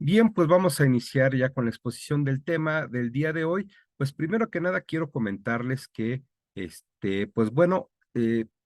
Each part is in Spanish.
Bien, pues vamos a iniciar ya con la exposición del tema del día de hoy. Pues primero que nada quiero comentarles que, pues bueno,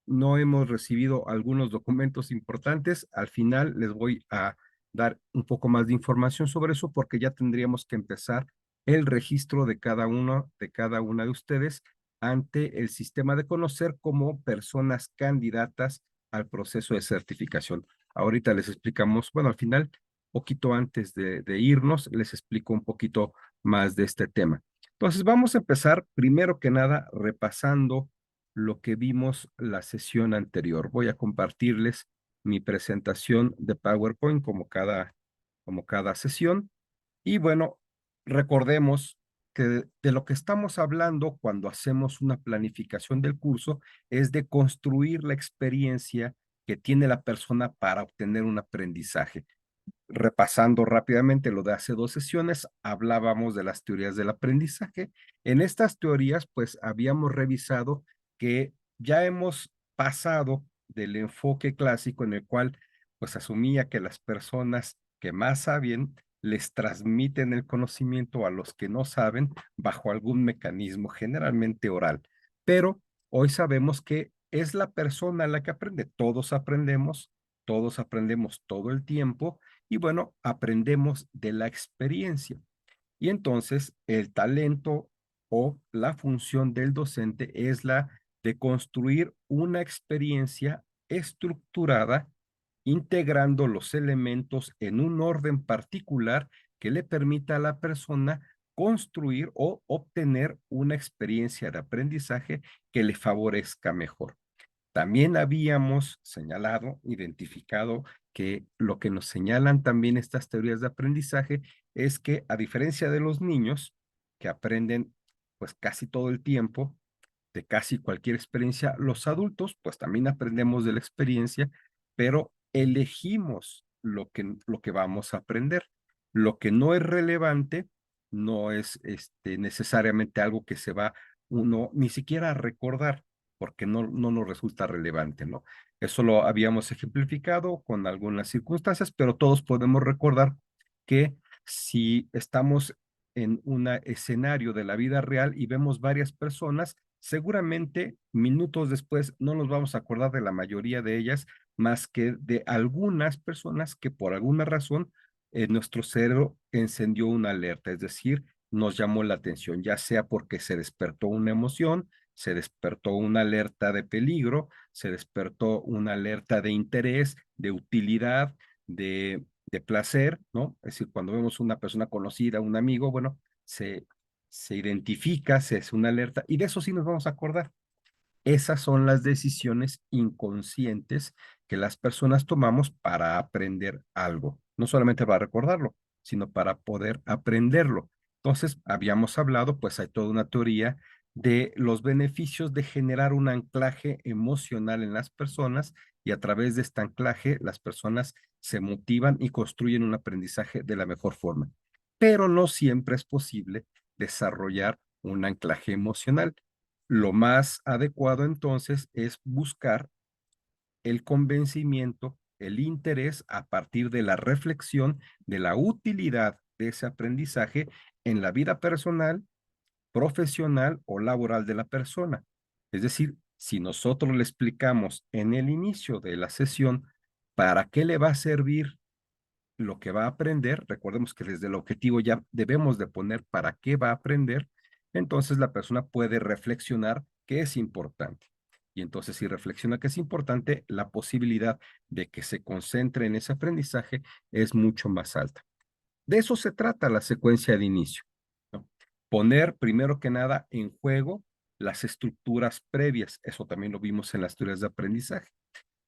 no hemos recibido algunos documentos importantes. Al final les voy a dar un poco más de información sobre eso porque ya tendríamos que empezar el registro de cada uno, de cada una de ustedes ante el sistema de conocer como personas candidatas al proceso de certificación. Ahorita les explicamos, bueno, al final poquito antes de irnos, les explico un poquito más de este tema. Entonces, vamos a empezar primero que nada repasando lo que vimos la sesión anterior. Voy a compartirles mi presentación de PowerPoint como cada sesión. Y bueno, recordemos que de lo que estamos hablando cuando hacemos una planificación del curso es de construir la experiencia que tiene la persona para obtener un aprendizaje. Repasando rápidamente lo de hace dos sesiones, hablábamos de las teorías del aprendizaje. En estas teorías, pues habíamos revisado que ya hemos pasado del enfoque clásico en el cual pues asumía que las personas que más saben les transmiten el conocimiento a los que no saben bajo algún mecanismo, generalmente oral. Pero hoy sabemos que es la persona la que aprende. Todos aprendemos todo el tiempo y bueno, aprendemos de la experiencia. Y entonces el talento o la función del docente es la de construir una experiencia estructurada, integrando los elementos en un orden particular que le permita a la persona construir o obtener una experiencia de aprendizaje que le favorezca mejor. También habíamos señalado, identificado que lo que nos señalan también estas teorías de aprendizaje es que a diferencia de los niños que aprenden pues casi todo el tiempo de casi cualquier experiencia, los adultos pues también aprendemos de la experiencia, pero elegimos lo que vamos a aprender. Lo que no es relevante no es necesariamente algo que se va uno ni siquiera a recordar porque no nos resulta relevante, ¿no? Eso lo habíamos ejemplificado con algunas circunstancias, pero todos podemos recordar que si estamos en un escenario de la vida real y vemos varias personas, seguramente minutos después no nos vamos a acordar de la mayoría de ellas, más que de algunas personas que por alguna razón nuestro cerebro encendió una alerta, es decir, nos llamó la atención, ya sea porque se despertó una emoción, se despertó una alerta de peligro, se despertó una alerta de interés, de utilidad, de placer, ¿no? Es decir, cuando vemos una persona conocida, un amigo, bueno, se identifica, se hace una alerta y de eso sí nos vamos a acordar. Esas son las decisiones inconscientes que las personas tomamos para aprender algo, no solamente para recordarlo, sino para poder aprenderlo. Entonces, habíamos hablado, pues hay toda una teoría de los beneficios de generar un anclaje emocional en las personas y a través de este anclaje las personas se motivan y construyen un aprendizaje de la mejor forma. Pero no siempre es posible desarrollar un anclaje emocional. Lo más adecuado entonces es buscar el convencimiento, el interés a partir de la reflexión de la utilidad de ese aprendizaje en la vida personal, profesional o laboral de la persona. Es decir, si nosotros le explicamos en el inicio de la sesión para qué le va a servir lo que va a aprender, recordemos que desde el objetivo ya debemos de poner para qué va a aprender, entonces la persona puede reflexionar qué es importante. Y entonces si reflexiona que es importante, la posibilidad de que se concentre en ese aprendizaje es mucho más alta. De eso se trata la secuencia de inicio, ¿no? Poner primero que nada en juego las estructuras previas, eso también lo vimos en las teorías de aprendizaje.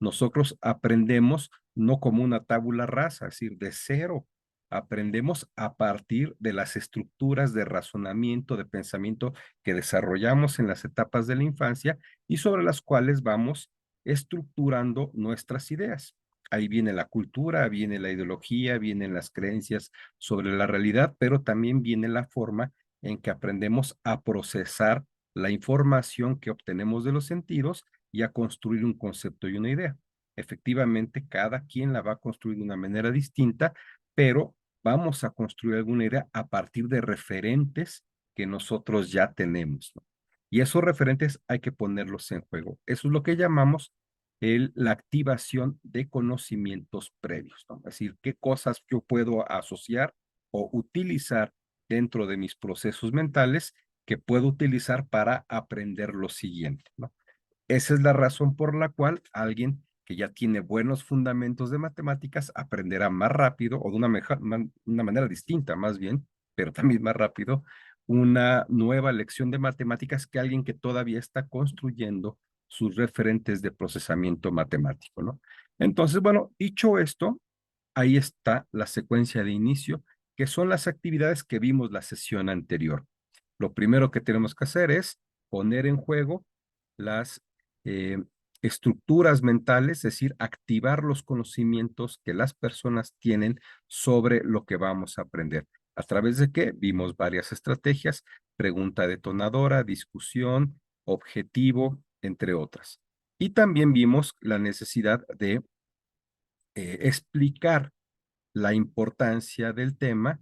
Nosotros aprendemos no como una tabula rasa, es decir, de cero. Aprendemos a partir de las estructuras de razonamiento, de pensamiento que desarrollamos en las etapas de la infancia y sobre las cuales vamos estructurando nuestras ideas. Ahí viene la cultura, viene la ideología, vienen las creencias sobre la realidad, pero también viene la forma en que aprendemos a procesar la información que obtenemos de los sentidos y a construir un concepto y una idea. Efectivamente, cada quien la va a construir de una manera distinta, pero vamos a construir alguna idea a partir de referentes que nosotros ya tenemos, ¿no? Y esos referentes hay que ponerlos en juego. Eso es lo que llamamos la activación de conocimientos previos, ¿no? Es decir, qué cosas yo puedo asociar o utilizar dentro de mis procesos mentales que puedo utilizar para aprender lo siguiente, ¿no? Esa es la razón por la cual alguien que ya tiene buenos fundamentos de matemáticas aprenderá más rápido o de una manera distinta más bien, pero también más rápido, una nueva lección de matemáticas que alguien que todavía está construyendo sus referentes de procesamiento matemático, ¿no? Entonces, bueno, dicho esto, ahí está la secuencia de inicio, que son las actividades que vimos la sesión anterior. Lo primero que tenemos que hacer es poner en juego las eh, estructuras mentales, es decir, activar los conocimientos que las personas tienen sobre lo que vamos a aprender. ¿A través de qué? Vimos varias estrategias: pregunta detonadora, discusión, objetivo, entre otras. Y también vimos la necesidad de explicar la importancia del tema,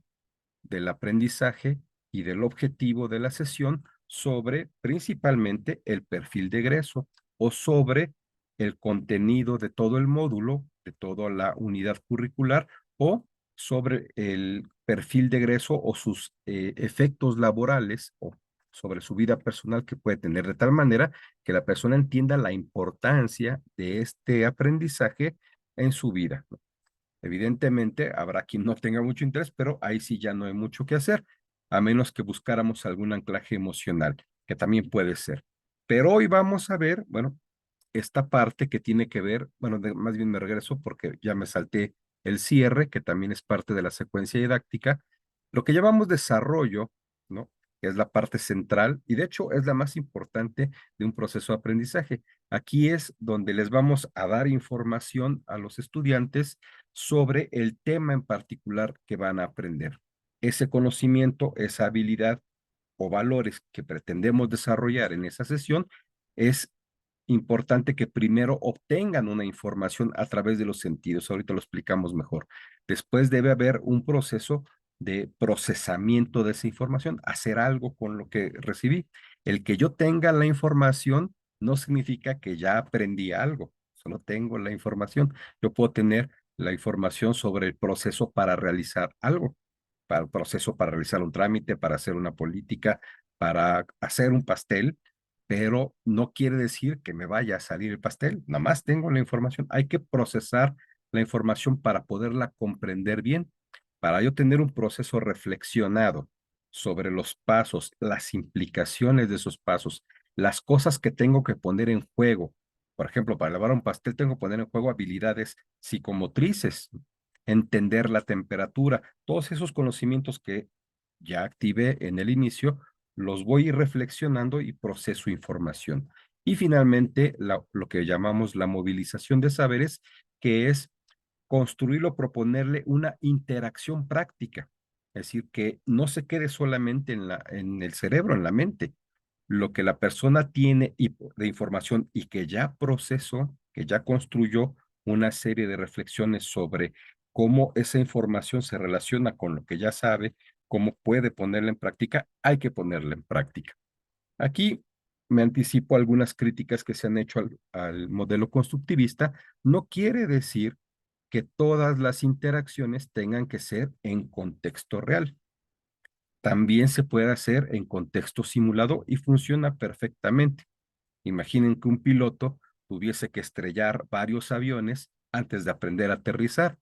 del aprendizaje y del objetivo de la sesión sobre principalmente el perfil de egreso o sobre el contenido de todo el módulo, de toda la unidad curricular, o sobre el perfil de egreso o sus efectos laborales o sobre su vida personal que puede tener, de tal manera que la persona entienda la importancia de este aprendizaje en su vida, ¿no? Evidentemente, habrá quien no tenga mucho interés, pero ahí sí ya no hay mucho que hacer, a menos que buscáramos algún anclaje emocional, que también puede ser. Pero hoy vamos a ver, bueno, esta parte que tiene que ver, bueno, más bien me regreso porque ya me salté el cierre, que también es parte de la secuencia didáctica, lo que llamamos desarrollo, ¿no? Que es la parte central y de hecho es la más importante de un proceso de aprendizaje. Aquí es donde les vamos a dar información a los estudiantes sobre el tema en particular que van a aprender. Ese conocimiento, esa habilidad o valores que pretendemos desarrollar en esa sesión, es importante que primero obtengan una información a través de los sentidos. Ahorita lo explicamos mejor. Después debe haber un proceso de procesamiento de esa información, hacer algo con lo que recibí. El que yo tenga la información no significa que ya aprendí algo, solo tengo la información. Yo puedo tener la información sobre el proceso para realizar algo, para el proceso para realizar un trámite, para hacer una política, para hacer un pastel, pero no quiere decir que me vaya a salir el pastel. Nada más tengo la información. Hay que procesar la información para poderla comprender bien, para yo tener un proceso reflexionado sobre los pasos, las implicaciones de esos pasos, las cosas que tengo que poner en juego. Por ejemplo, para elaborar un pastel tengo que poner en juego habilidades psicomotrices, entender la temperatura, todos esos conocimientos que ya activé en el inicio, los voy a ir reflexionando y proceso información. Y finalmente, lo que llamamos la movilización de saberes, que es construirlo, proponerle una interacción práctica. Es decir, que no se quede solamente en el cerebro, en la mente. Lo que la persona tiene de información y que ya procesó, que ya construyó una serie de reflexiones sobre cómo esa información se relaciona con lo que ya sabe, cómo puede ponerla en práctica, hay que ponerla en práctica. Aquí me anticipo algunas críticas que se han hecho al modelo constructivista. No quiere decir que todas las interacciones tengan que ser en contexto real. También se puede hacer en contexto simulado y funciona perfectamente. Imaginen que un piloto tuviese que estrellar varios aviones antes de aprender a aterrizar.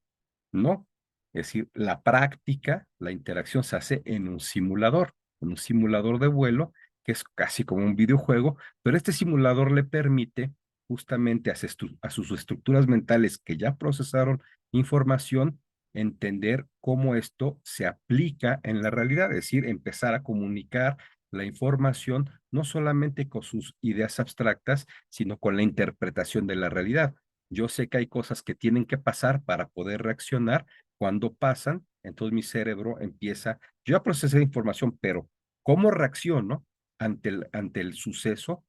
No, es decir, la práctica, la interacción se hace en un simulador de vuelo, que es casi como un videojuego, pero este simulador le permite justamente a sus estructuras mentales que ya procesaron información, entender cómo esto se aplica en la realidad, es decir, empezar a comunicar la información no solamente con sus ideas abstractas, sino con la interpretación de la realidad. Yo sé que hay cosas que tienen que pasar para poder reaccionar. Cuando pasan, entonces mi cerebro empieza, yo ya procesé información, pero ¿cómo reacciono ante el suceso?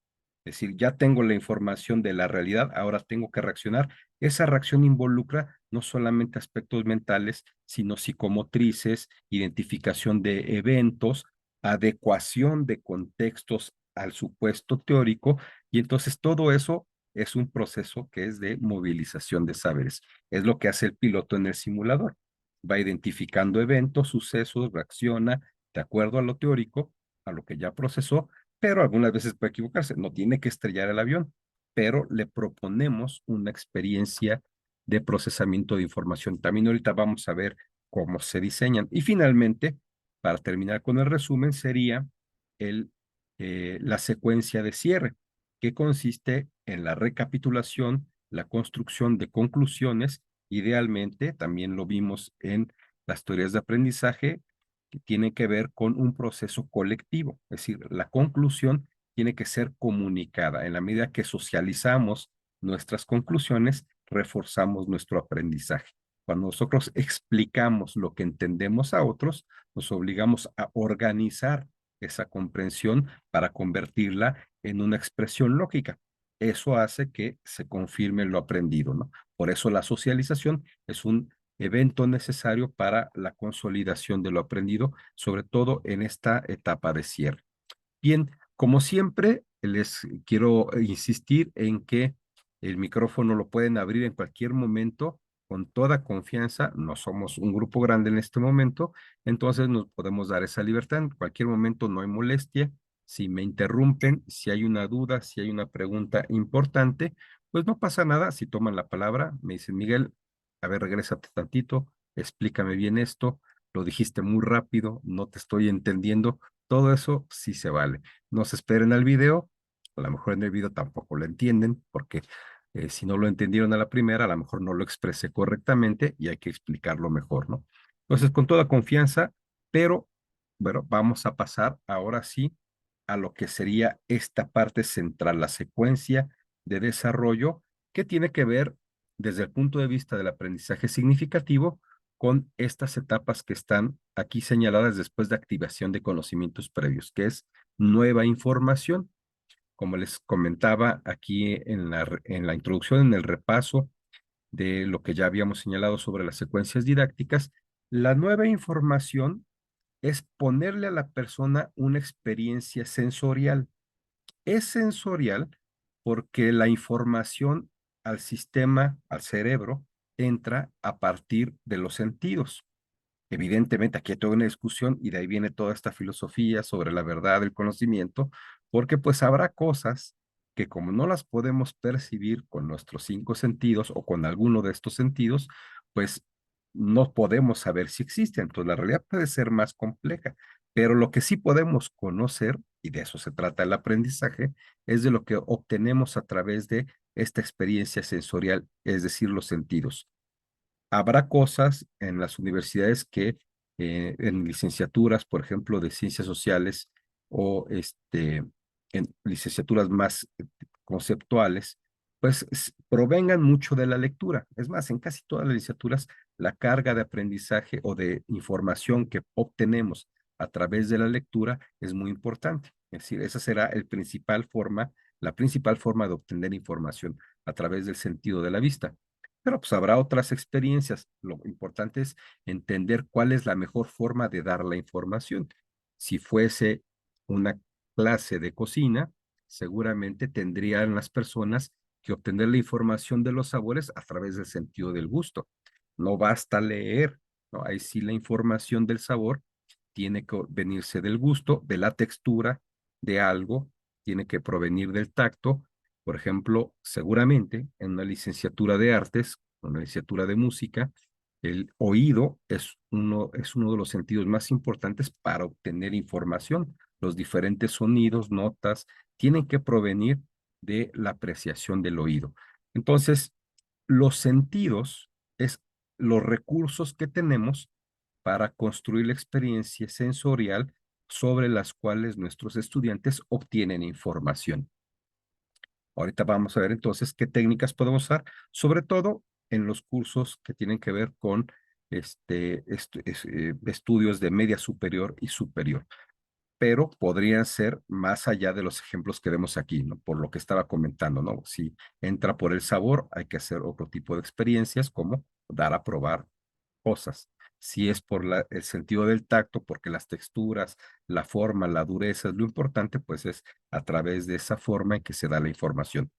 Es decir, ya tengo la información de la realidad, ahora tengo que reaccionar. Esa reacción involucra no solamente aspectos mentales, sino psicomotrices, identificación de eventos, adecuación de contextos al supuesto teórico, y entonces todo eso es un proceso que es de movilización de saberes. Es lo que hace el piloto en el simulador. Va identificando eventos, sucesos, reacciona de acuerdo a lo teórico, a lo que ya procesó, pero algunas veces puede equivocarse. No tiene que estrellar el avión, pero le proponemos una experiencia de procesamiento de información. También ahorita vamos a ver cómo se diseñan. Y finalmente, para terminar con el resumen, sería el, la secuencia de cierre, que consiste en la recapitulación, la construcción de conclusiones. Idealmente, también lo vimos en las teorías de aprendizaje, que tienen que ver con un proceso colectivo, es decir, la conclusión tiene que ser comunicada. En la medida que socializamos nuestras conclusiones, reforzamos nuestro aprendizaje. Cuando nosotros explicamos lo que entendemos a otros, nos obligamos a organizar esa comprensión para convertirla en una expresión lógica. Eso hace que se confirme lo aprendido, ¿no? Por eso la socialización es un evento necesario para la consolidación de lo aprendido, sobre todo en esta etapa de cierre. Bien, como siempre, les quiero insistir en que el micrófono lo pueden abrir en cualquier momento con toda confianza. No somos un grupo grande en este momento, entonces nos podemos dar esa libertad. En cualquier momento no hay molestia. Si me interrumpen, si hay una duda, si hay una pregunta importante, pues no pasa nada. Si toman la palabra, me dicen, Miguel, a ver, regrésate tantito, explícame bien esto, lo dijiste muy rápido, no te estoy entendiendo. Todo eso sí se vale. No se esperen al video, a lo mejor en el video tampoco lo entienden, porque si no lo entendieron a la primera, a lo mejor no lo expresé correctamente y hay que explicarlo mejor, ¿no? Entonces, con toda confianza, pero bueno, vamos a pasar ahora sí a lo que sería esta parte central, la secuencia de desarrollo que tiene que ver desde el punto de vista del aprendizaje significativo con estas etapas que están aquí señaladas después de activación de conocimientos previos, que es nueva información. Como les comentaba aquí en la introducción, en el repaso de lo que ya habíamos señalado sobre las secuencias didácticas, la nueva información es ponerle a la persona una experiencia sensorial. Es sensorial porque la información al sistema, al cerebro, entra a partir de los sentidos. Evidentemente, aquí hay toda una discusión y de ahí viene toda esta filosofía sobre la verdad del conocimiento, porque pues habrá cosas que como no las podemos percibir con nuestros cinco sentidos o con alguno de estos sentidos, pues no podemos saber si existen. Entonces la realidad puede ser más compleja, pero lo que sí podemos conocer, y de eso se trata el aprendizaje, es de lo que obtenemos a través de esta experiencia sensorial, es decir, los sentidos. Habrá cosas en las universidades que en licenciaturas, por ejemplo, de ciencias sociales o en licenciaturas más conceptuales, pues provengan mucho de la lectura. Es más, en casi todas las licenciaturas, la carga de aprendizaje o de información que obtenemos a través de la lectura es muy importante. Es decir, esa será la principal forma de obtener información a través del sentido de la vista. Pero pues habrá otras experiencias. Lo importante es entender cuál es la mejor forma de dar la información. Si fuese una clase de cocina, seguramente tendrían las personas que obtener la información de los sabores a través del sentido del gusto. No basta leer, ¿no? Ahí sí la información del sabor tiene que venirse del gusto, de la textura de algo, tiene que provenir del tacto. Por ejemplo, seguramente en una licenciatura de artes, una licenciatura de música, el oído es uno de los sentidos más importantes para obtener información. Los diferentes sonidos, notas, tienen que provenir de la apreciación del oído. Entonces, los sentidos es los recursos que tenemos para construir la experiencia sensorial sobre las cuales nuestros estudiantes obtienen información. Ahorita vamos a ver entonces qué técnicas podemos usar, sobre todo en los cursos que tienen que ver con estudios de media superior y superior, pero podrían ser más allá de los ejemplos que vemos aquí, ¿no? Por lo que estaba comentando, ¿no? Si entra por el sabor, hay que hacer otro tipo de experiencias como dar a probar cosas. Si es por el sentido del tacto, porque las texturas, la forma, la dureza, lo importante pues es a través de esa forma en que se da la información.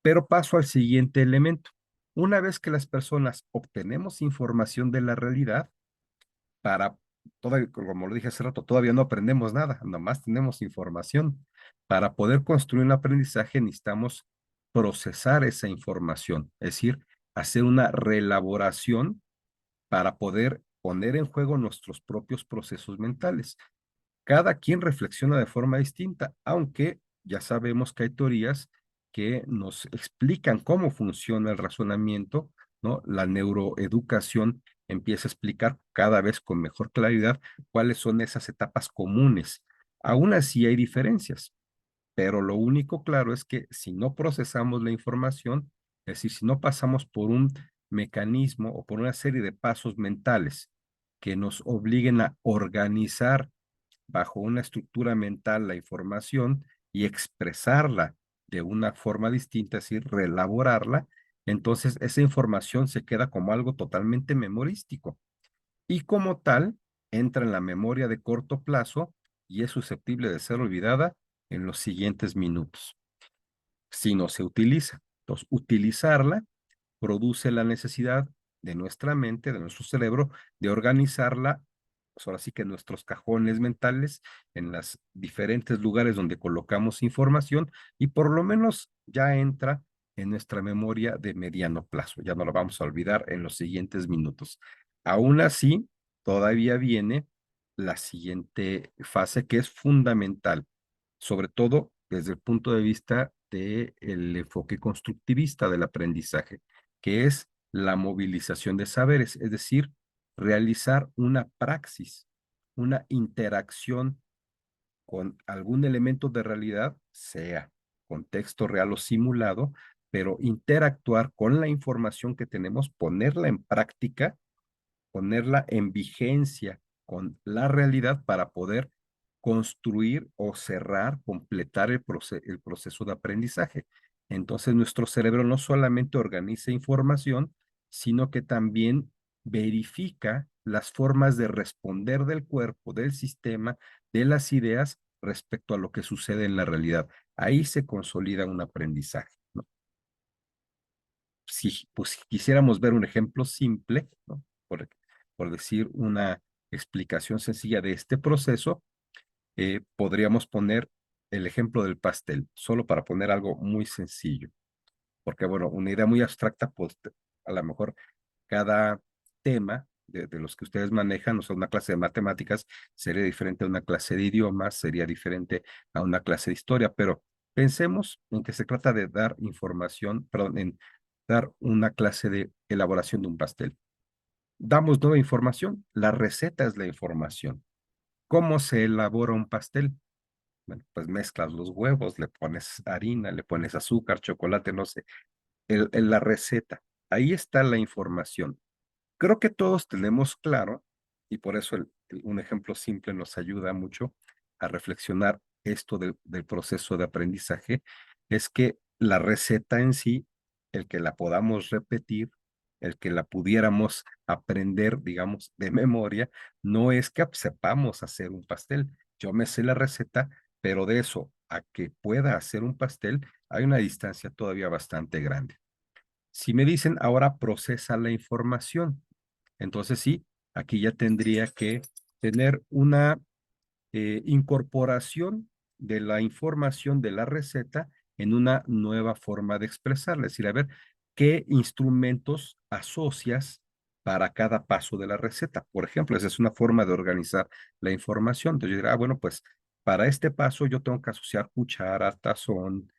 Pero paso al siguiente elemento. Una vez que las personas obtenemos información de la realidad, para, todavía, como lo dije hace rato, todavía no aprendemos nada, nomás tenemos información. Para poder construir un aprendizaje necesitamos procesar esa información, es decir, hacer una reelaboración para poder poner en juego nuestros propios procesos mentales. Cada quien reflexiona de forma distinta, aunque ya sabemos que hay teorías que nos explican cómo funciona el razonamiento, ¿no? La neuroeducación empieza a explicar cada vez con mejor claridad cuáles son esas etapas comunes. Aún así hay diferencias, pero lo único claro es que si no procesamos la información, es decir, si no pasamos por un mecanismo o por una serie de pasos mentales que nos obliguen a organizar bajo una estructura mental la información y expresarla de una forma distinta, es decir, reelaborarla, entonces esa información se queda como algo totalmente memorístico y como tal entra en la memoria de corto plazo y es susceptible de ser olvidada en los siguientes minutos si no se utiliza. Entonces, utilizarla produce la necesidad de nuestra mente, de nuestro cerebro, de organizarla, pues ahora sí que en nuestros cajones mentales, en los diferentes lugares donde colocamos información y por lo menos ya entra en nuestra memoria de mediano plazo. Ya no la vamos a olvidar en los siguientes minutos. Aún así, todavía viene la siguiente fase que es fundamental, sobre todo desde el punto de vista del enfoque constructivista del aprendizaje, que es la movilización de saberes, es decir, realizar una praxis, una interacción con algún elemento de realidad, sea contexto real o simulado, pero interactuar con la información que tenemos, ponerla en práctica, ponerla en vigencia con la realidad para poder construir o cerrar, completar el proceso de aprendizaje. Entonces, nuestro cerebro no solamente organiza información, sino que también verifica las formas de responder del cuerpo, del sistema, de las ideas respecto a lo que sucede en la realidad. Ahí se consolida un aprendizaje, ¿no? Si pues, quisiéramos ver un ejemplo simple, ¿no? Por decir una explicación sencilla de este proceso, podríamos poner el ejemplo del pastel, solo para poner algo muy sencillo, porque bueno, una idea muy abstracta, pues a lo mejor cada tema de los que ustedes manejan, o sea, una clase de matemáticas sería diferente a una clase de idiomas, sería diferente a una clase de historia, pero pensemos en que se trata de dar información, perdón, en dar una clase de elaboración de un pastel. Damos nueva información, la receta es la información. ¿Cómo se elabora un pastel? Bueno, pues mezclas los huevos, le pones harina, le pones azúcar, chocolate, no sé, la receta. Ahí está la información. Creo que todos tenemos claro, y por eso un ejemplo simple nos ayuda mucho a reflexionar esto del proceso de aprendizaje, es que la receta en sí, el que la podamos repetir, el que la pudiéramos aprender, digamos, de memoria, no es que sepamos hacer un pastel. Yo me sé la receta, pero de eso a que pueda hacer un pastel, hay una distancia todavía bastante grande. Si me dicen ahora procesa la información, entonces sí, aquí ya tendría que tener una incorporación de la información de la receta en una nueva forma de expresarla. Es decir, a ver, ¿qué instrumentos asocias para cada paso de la receta? Por ejemplo, esa es una forma de organizar la información. Entonces yo diría, bueno, pues para este paso yo tengo que asociar cuchara, tazón,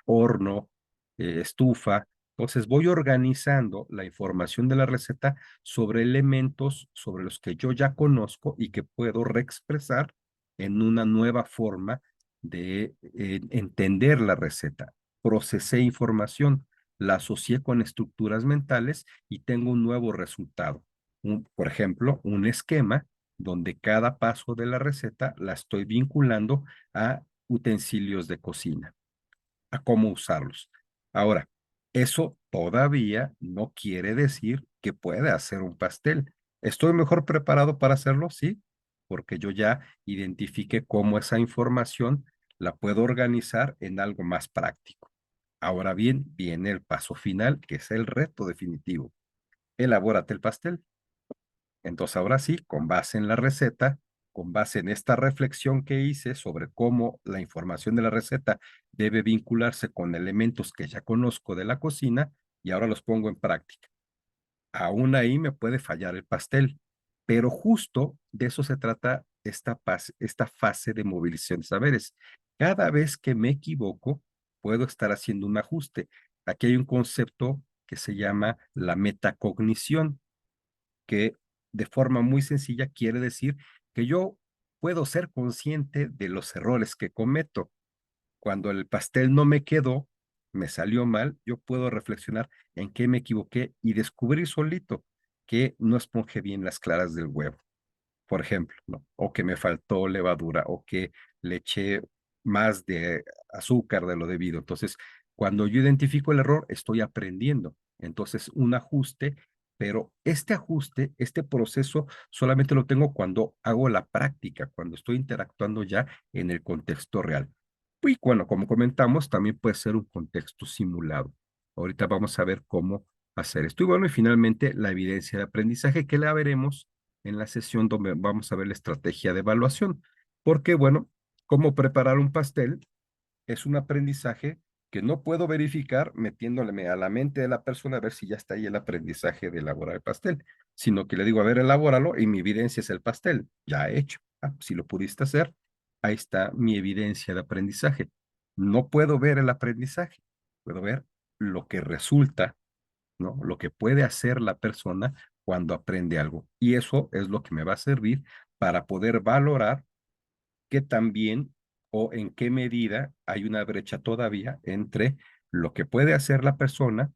horno, estufa. Entonces voy organizando la información de la receta sobre elementos sobre los que yo ya conozco y que puedo reexpresar en una nueva forma de entender la receta. Procesé información, la asocié con estructuras mentales y tengo un nuevo resultado. Por ejemplo, un esquema donde cada paso de la receta la estoy vinculando a utensilios de cocina, a cómo usarlos. Ahora, Eso todavía no quiere decir que pueda hacer un pastel. ¿Estoy mejor preparado para hacerlo? Sí, porque yo ya identifique cómo esa información la puedo organizar en algo más práctico. Ahora bien, viene el paso final, que es el reto definitivo. Elabórate el pastel. Entonces, ahora sí, con base en la receta, con base en esta reflexión que hice sobre cómo la información de la receta debe vincularse con elementos que ya conozco de la cocina y ahora los pongo en práctica. Aún ahí me puede fallar el pastel, pero justo de eso se trata esta fase de movilización de saberes. Cada vez que me equivoco, puedo estar haciendo un ajuste. Aquí hay un concepto que se llama la metacognición, que de forma muy sencilla quiere decir que yo puedo ser consciente de los errores que cometo. Cuando el pastel no me quedó, me salió mal, yo puedo reflexionar en qué me equivoqué y descubrir solito que no esponjé bien las claras del huevo, por ejemplo, ¿no? O que me faltó levadura o que le eché más de azúcar de lo debido. Entonces, cuando yo identifico el error, estoy aprendiendo. Entonces, un ajuste, pero este ajuste, este proceso, solamente lo tengo cuando hago la práctica, cuando estoy interactuando ya en el contexto real. Y bueno, como comentamos, también puede ser un contexto simulado. Ahorita vamos a ver cómo hacer esto. Y bueno, y finalmente la evidencia de aprendizaje que la veremos en la sesión donde vamos a ver la estrategia de evaluación. Porque, bueno, cómo preparar un pastel es un aprendizaje que no puedo verificar metiéndole a la mente de la persona a ver si ya está ahí el aprendizaje de elaborar el pastel, sino que le digo, a ver, elabóralo y mi evidencia es el pastel, ya hecho. Ah, si lo pudiste hacer, ahí está mi evidencia de aprendizaje. No puedo ver el aprendizaje, puedo ver lo que resulta, ¿no? Lo que puede hacer la persona cuando aprende algo. Y eso es lo que me va a servir para poder valorar qué también o en qué medida hay una brecha todavía entre lo que puede hacer la persona,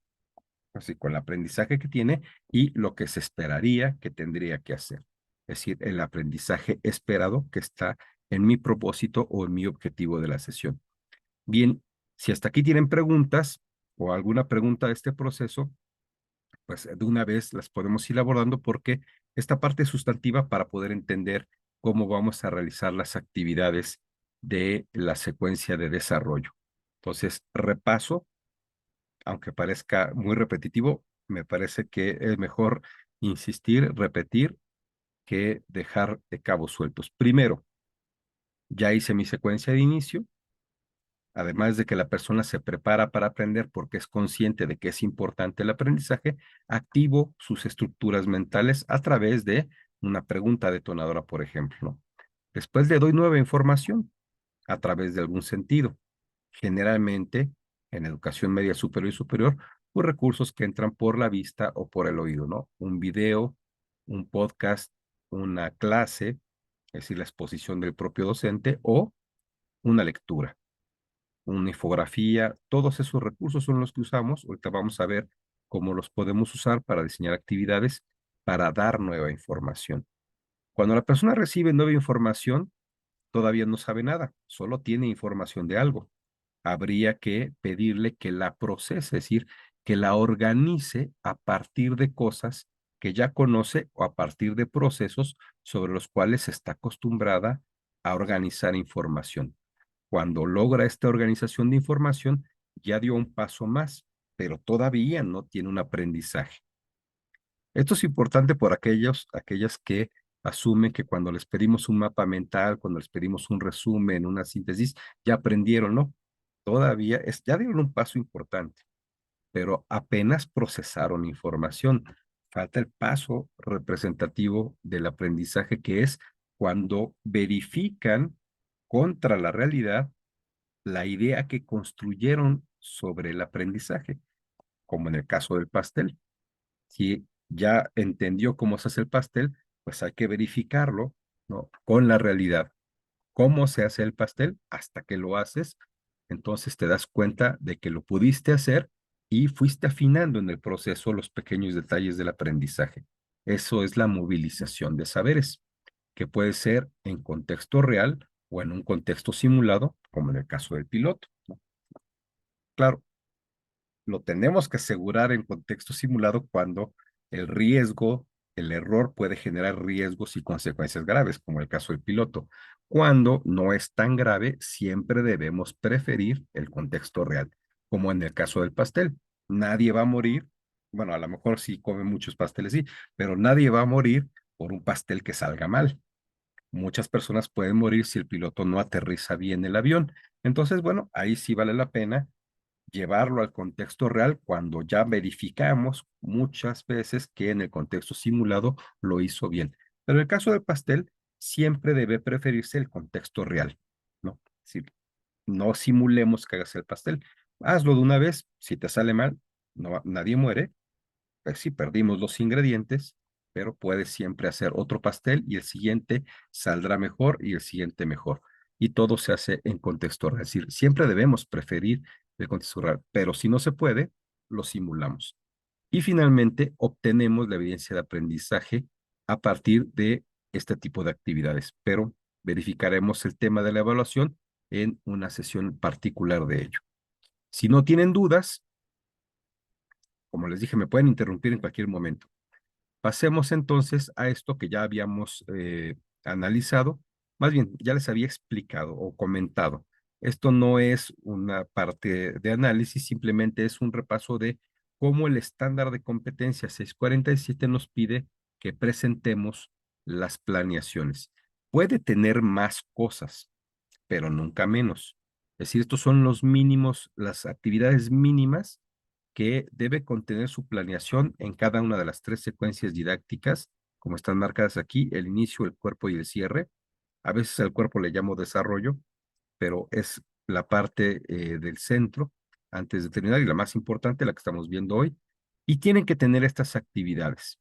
así con el aprendizaje que tiene, y lo que se esperaría que tendría que hacer. Es decir, el aprendizaje esperado que está en mi propósito o en mi objetivo de la sesión. Bien, si hasta aquí tienen preguntas o alguna pregunta de este proceso, pues de una vez las podemos ir abordando porque esta parte es sustantiva para poder entender cómo vamos a realizar las actividades de la secuencia de desarrollo. Entonces, repaso, aunque parezca muy repetitivo, me parece que es mejor insistir, repetir, que dejar de cabos sueltos. Primero, ya hice mi secuencia de inicio, además de que la persona se prepara para aprender porque es consciente de que es importante el aprendizaje, activo sus estructuras mentales a través de una pregunta detonadora, por ejemplo. Después le doy nueva información a través de algún sentido. Generalmente, en educación media superior y superior, pues recursos que entran por la vista o por el oído, ¿no? Un video, un podcast, una clase, es decir, la exposición del propio docente o una lectura, una infografía, todos esos recursos son los que usamos. Ahorita vamos a ver cómo los podemos usar para diseñar actividades para dar nueva información. Cuando la persona recibe nueva información, todavía no sabe nada, solo tiene información de algo. Habría que pedirle que la procese, es decir, que la organice a partir de cosas que ya conoce o a partir de procesos sobre los cuales está acostumbrada a organizar información. Cuando logra esta organización de información, ya dio un paso más, pero todavía no tiene un aprendizaje. Esto es importante por aquellas que asumen que cuando les pedimos un mapa mental, cuando les pedimos un resumen, una síntesis, ya aprendieron, ¿no? Todavía ya dieron un paso importante, pero apenas procesaron información. Falta el paso representativo del aprendizaje, que es cuando verifican contra la realidad la idea que construyeron sobre el aprendizaje, como en el caso del pastel. Si ya entendió cómo se hace el pastel, pues hay que verificarlo, ¿no? Con la realidad. ¿Cómo se hace el pastel? Hasta que lo haces, entonces te das cuenta de que lo pudiste hacer y fuiste afinando en el proceso los pequeños detalles del aprendizaje. Eso es la movilización de saberes, que puede ser en contexto real o en un contexto simulado, como en el caso del piloto, ¿no? Claro, lo tenemos que asegurar en contexto simulado cuando el riesgo, el error puede generar riesgos y consecuencias graves, como el caso del piloto. Cuando no es tan grave, siempre debemos preferir el contexto real, como en el caso del pastel. Nadie va a morir, bueno, a lo mejor si come muchos pasteles, sí, pero nadie va a morir por un pastel que salga mal. Muchas personas pueden morir si el piloto no aterriza bien el avión. Entonces, bueno, ahí sí vale la pena llevarlo al contexto real cuando ya verificamos muchas veces que en el contexto simulado lo hizo bien. Pero en el caso del pastel, siempre debe preferirse el contexto real, ¿no? Es decir, no simulemos que hagas el pastel. Hazlo de una vez, si te sale mal, no, nadie muere, pues sí, perdimos los ingredientes, pero puedes siempre hacer otro pastel y el siguiente saldrá mejor y el siguiente mejor. Y todo se hace en contexto real. Es decir, siempre debemos preferir el contexto real, pero si no se puede, lo simulamos. Y finalmente, obtenemos la evidencia de aprendizaje a partir de este tipo de actividades, pero verificaremos el tema de la evaluación en una sesión particular de ello. Si no tienen dudas, como les dije, me pueden interrumpir en cualquier momento. Pasemos entonces a esto que ya habíamos analizado, más bien ya les había explicado o comentado. Esto no es una parte de análisis, simplemente es un repaso de cómo el estándar de competencia 647 nos pide que presentemos las planeaciones. Puede tener más cosas, pero nunca menos. Es decir, estos son los mínimos, las actividades mínimas que debe contener su planeación en cada una de las tres secuencias didácticas, como están marcadas aquí, el inicio, el cuerpo y el cierre. A veces al cuerpo le llamo desarrollo, pero es la parte del centro antes de terminar y la más importante, la que estamos viendo hoy. Y tienen que tener estas actividades.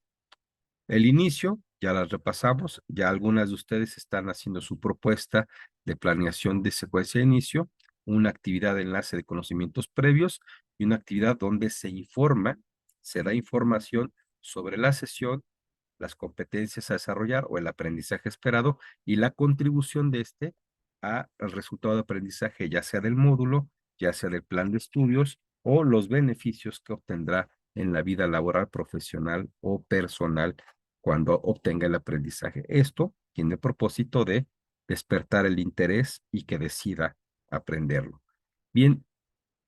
El inicio, ya las repasamos, ya algunas de ustedes están haciendo su propuesta de planeación de secuencia de inicio, una actividad de enlace de conocimientos previos y una actividad donde se informa, se da información sobre la sesión, las competencias a desarrollar o el aprendizaje esperado y la contribución de este al resultado de aprendizaje, ya sea del módulo, ya sea del plan de estudios o los beneficios que obtendrá en la vida laboral, profesional o personal cuando obtenga el aprendizaje. Esto tiene el propósito de despertar el interés y que decida aprenderlo. Bien,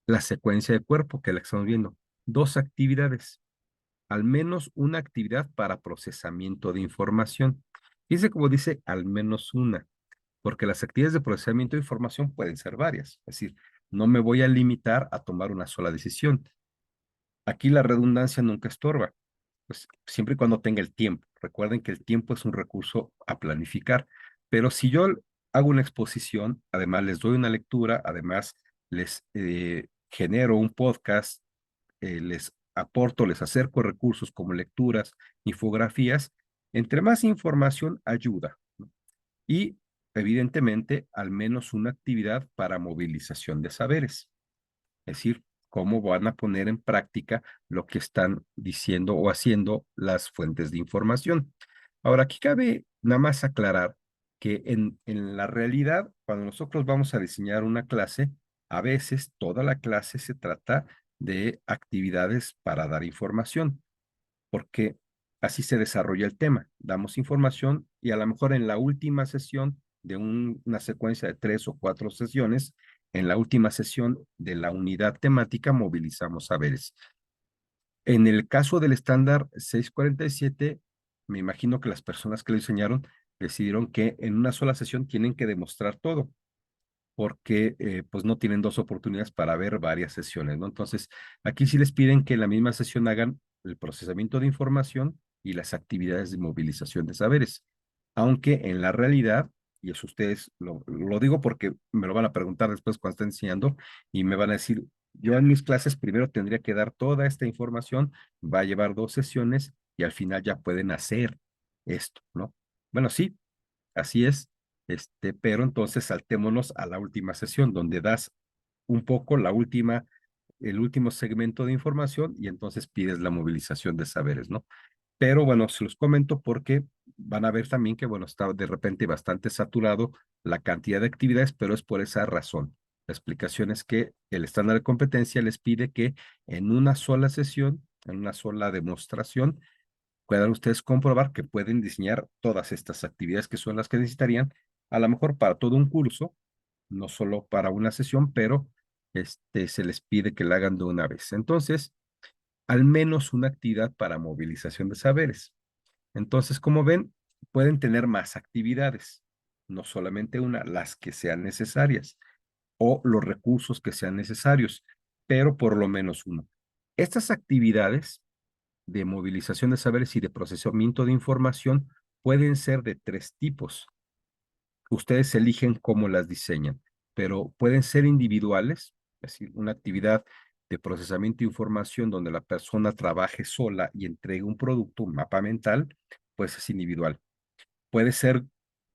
la secuencia de cuerpo que la estamos viendo, dos actividades, al menos una actividad para procesamiento de información. Dice como dice, al menos una, porque las actividades de procesamiento de información pueden ser varias. Es decir, no me voy a limitar a tomar una sola decisión. Aquí la redundancia nunca estorba, pues siempre y cuando tenga el tiempo. Recuerden que el tiempo es un recurso a planificar, pero si yo hago una exposición, además les doy una lectura, además les genero un podcast, les aporto, les acerco recursos como lecturas, infografías, entre más información ayuda, ¿no? Y evidentemente al menos una actividad para movilización de saberes. Es decir, cómo van a poner en práctica lo que están diciendo o haciendo las fuentes de información. Ahora, aquí cabe nada más aclarar que en la realidad, cuando nosotros vamos a diseñar una clase, a veces toda la clase se trata de actividades para dar información, porque así se desarrolla el tema. Damos información y a lo mejor en la última sesión de una secuencia de 3 o 4 sesiones, en la última sesión de la unidad temática movilizamos saberes. En el caso del estándar 647, me imagino que las personas que lo diseñaron decidieron que en una sola sesión tienen que demostrar todo porque pues no tienen dos oportunidades para ver varias sesiones, ¿no? Entonces, aquí sí les piden que en la misma sesión hagan el procesamiento de información y las actividades de movilización de saberes, aunque en la realidad, y eso ustedes lo digo porque me lo van a preguntar después cuando estén enseñando y me van a decir, yo en mis clases primero tendría que dar toda esta información, va a llevar 2 sesiones y al final ya pueden hacer esto, ¿no? Bueno, sí, así es, pero entonces saltémonos a la última sesión, donde das un poco el último segmento de información y entonces pides la movilización de saberes, ¿no? Pero bueno, se los comento porque van a ver también que, bueno, está de repente bastante saturado la cantidad de actividades, pero es por esa razón. La explicación es que el estándar de competencia les pide que en una sola sesión, en una sola demostración, puedan ustedes comprobar que pueden diseñar todas estas actividades que son las que necesitarían, a lo mejor para todo un curso, no solo para una sesión, pero se les pide que la hagan de una vez. Entonces, al menos una actividad para movilización de saberes. Entonces, como ven, pueden tener más actividades, no solamente una, las que sean necesarias o los recursos que sean necesarios, pero por lo menos uno. Estas actividades de movilización de saberes y de procesamiento de información pueden ser de tres tipos. Ustedes eligen cómo las diseñan, pero pueden ser individuales, es decir, una actividad de procesamiento de información donde la persona trabaje sola y entregue un producto, un mapa mental, pues es individual. Puede ser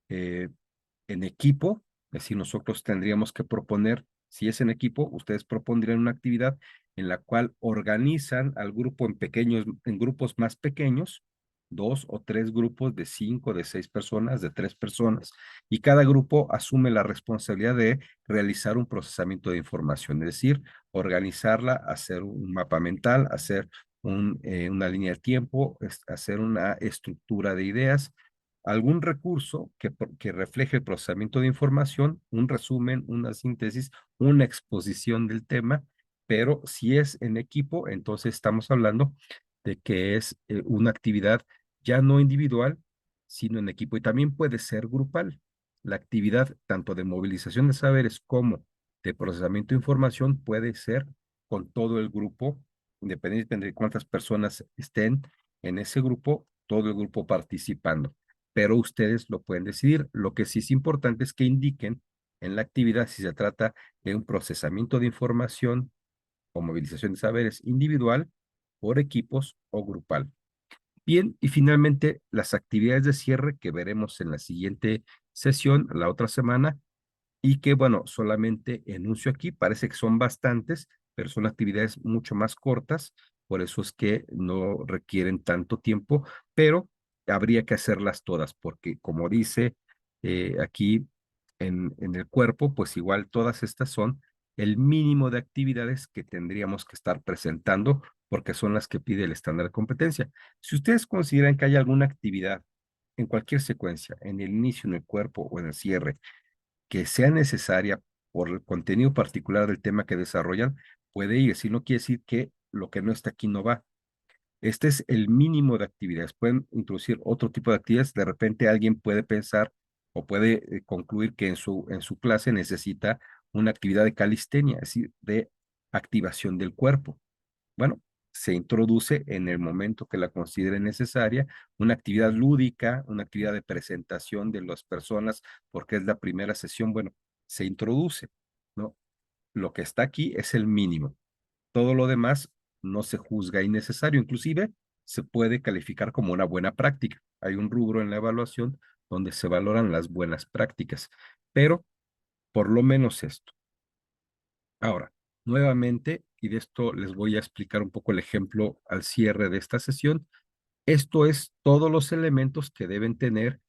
eh, en equipo, es decir, nosotros tendríamos que proponer, si es en equipo, ustedes propondrían una actividad en la cual organizan al grupo en pequeños, en grupos más pequeños, 2 o 3 grupos de 5, de 6 personas, de 3 personas, y cada grupo asume la responsabilidad de realizar un procesamiento de información, es decir, organizarla, hacer un mapa mental, hacer una línea de tiempo, hacer una estructura de ideas, algún recurso que refleje el procesamiento de información, un resumen, una síntesis, una exposición del tema, pero si es en equipo, entonces estamos hablando de que es una actividad ya no individual, sino en equipo y también puede ser grupal. La actividad tanto de movilización de saberes como de procesamiento de información puede ser con todo el grupo, independientemente de cuántas personas estén en ese grupo, todo el grupo participando, pero ustedes lo pueden decidir. Lo que sí es importante es que indiquen en la actividad si se trata de un procesamiento de información o movilización de saberes individual, por equipos o grupal. Bien, y finalmente las actividades de cierre que veremos en la siguiente sesión, la otra semana, y que, bueno, solamente enuncio aquí, parece que son bastantes, pero son actividades mucho más cortas, por eso es que no requieren tanto tiempo, pero habría que hacerlas todas, porque como dice aquí en el cuerpo, pues igual todas estas son el mínimo de actividades que tendríamos que estar presentando, porque son las que pide el estándar de competencia. Si ustedes consideran que hay alguna actividad en cualquier secuencia, en el inicio, en el cuerpo o en el cierre, que sea necesaria por el contenido particular del tema que desarrollan, puede ir. Si no quiere decir que lo que no está aquí no va. Este es el mínimo de actividades. Pueden introducir otro tipo de actividades. De repente alguien puede pensar o puede concluir que en su clase necesita una actividad de calistenia, es decir, de activación del cuerpo. Bueno, se introduce en el momento que la considere necesaria una actividad lúdica, una actividad de presentación de las personas, porque es la primera sesión. Bueno, se introduce, ¿no? Lo que está aquí es el mínimo. Todo lo demás no se juzga innecesario, inclusive se puede calificar como una buena práctica. Hay un rubro en la evaluación donde se valoran las buenas prácticas, pero por lo menos esto. Ahora, nuevamente, y de esto les voy a explicar un poco el ejemplo al cierre de esta sesión. Esto es todos los elementos que deben tener,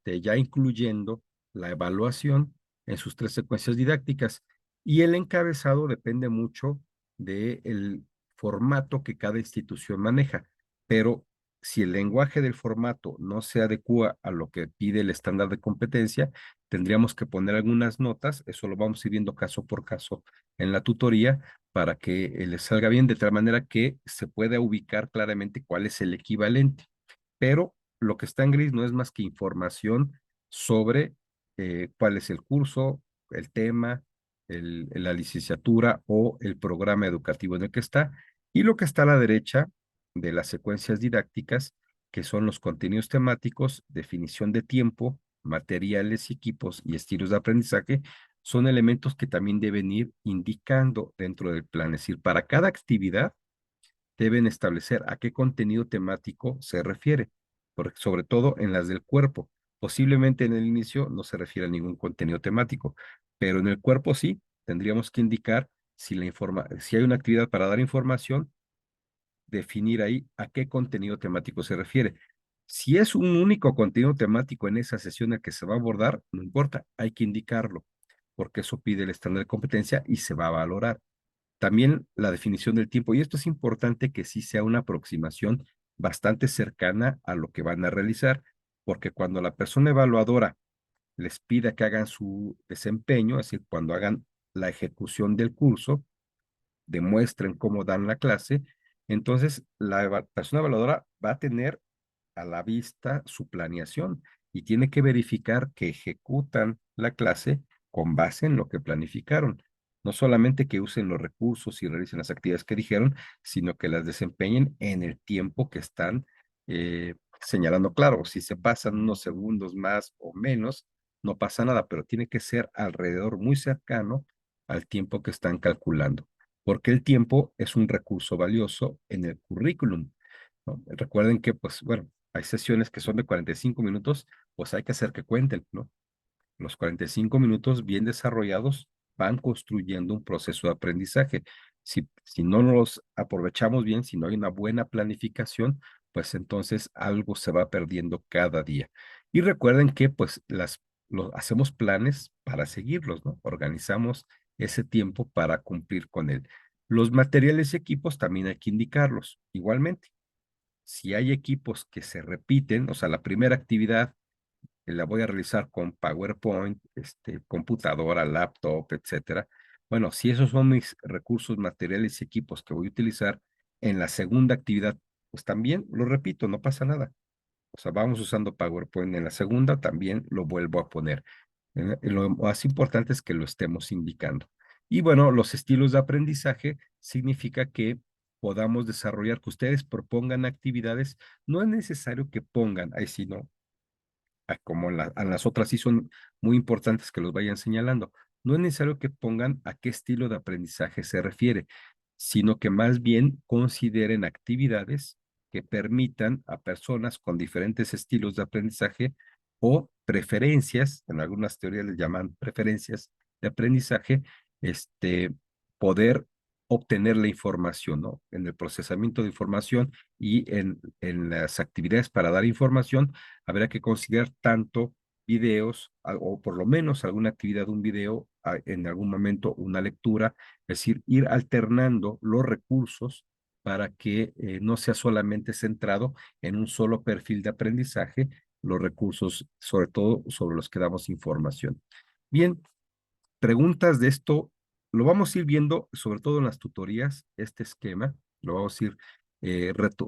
ya incluyendo la evaluación en sus 3 secuencias didácticas. Y el encabezado depende mucho del formato que cada institución maneja. Pero si el lenguaje del formato no se adecua a lo que pide el estándar de competencia, tendríamos que poner algunas notas. Eso lo vamos a ir viendo caso por caso en la tutoría para que les salga bien, de tal manera que se pueda ubicar claramente cuál es el equivalente. Pero lo que está en gris no es más que información sobre cuál es el curso, el tema, la licenciatura o el programa educativo en el que está. Y lo que está a la derecha de las secuencias didácticas, que son los contenidos temáticos, definición de tiempo, materiales y equipos y estilos de aprendizaje, son elementos que también deben ir indicando dentro del plan. Es decir, para cada actividad deben establecer a qué contenido temático se refiere, porque sobre todo en las del cuerpo. Posiblemente en el inicio no se refiere a ningún contenido temático, pero en el cuerpo sí, tendríamos que indicar si hay una actividad para dar información, definir ahí a qué contenido temático se refiere. Si es un único contenido temático en esa sesión en que se va a abordar, no importa, hay que indicarlo. porque eso pide el estándar de competencia y se va a valorar. También la definición del tiempo, y esto es importante que sí sea una aproximación bastante cercana a lo que van a realizar, porque cuando la persona evaluadora les pida que hagan su desempeño, es decir, cuando hagan la ejecución del curso, demuestren cómo dan la clase, entonces la persona evaluadora va a tener a la vista su planeación y tiene que verificar que ejecutan la clase con base en lo que planificaron. No solamente que usen los recursos y realicen las actividades que dijeron, sino que las desempeñen en el tiempo que están señalando. Claro, si se pasan unos segundos más o menos, no pasa nada, pero tiene que ser alrededor muy cercano al tiempo que están calculando, porque el tiempo es un recurso valioso en el currículum, ¿no? Recuerden que, pues, bueno, hay sesiones que son de 45 minutos, pues hay que hacer que cuenten, ¿no? Los 45 minutos bien desarrollados van construyendo un proceso de aprendizaje. Si no los aprovechamos bien, si no hay una buena planificación, pues entonces algo se va perdiendo cada día. Y recuerden que pues hacemos planes para seguirlos, ¿no? Organizamos ese tiempo para cumplir con él. Los materiales y equipos también hay que indicarlos igualmente. Si hay equipos que se repiten, o sea, la primera actividad la voy a realizar con PowerPoint, computadora, laptop, etcétera. Bueno, si esos son mis recursos materiales y equipos que voy a utilizar en la segunda actividad, pues también lo repito, no pasa nada. O sea, vamos usando PowerPoint en la segunda, también lo vuelvo a poner. Lo más importante es que lo estemos indicando. Y bueno, los estilos de aprendizaje significa que podamos desarrollar, que ustedes propongan actividades. No es necesario que pongan, ahí sí, no, como a las otras sí son muy importantes que los vayan señalando. No es necesario que pongan a qué estilo de aprendizaje se refiere, sino que más bien consideren actividades que permitan a personas con diferentes estilos de aprendizaje o preferencias, en algunas teorías les llaman preferencias de aprendizaje, poder obtener la información, ¿no? En el procesamiento de información y en las actividades para dar información, habrá que considerar tanto videos o por lo menos alguna actividad de un video, en algún momento una lectura, es decir, ir alternando los recursos para que no sea solamente centrado en un solo perfil de aprendizaje, los recursos, sobre todo sobre los que damos información. Bien, preguntas de esto, lo vamos a ir viendo, sobre todo en las tutorías, este esquema, lo vamos a ir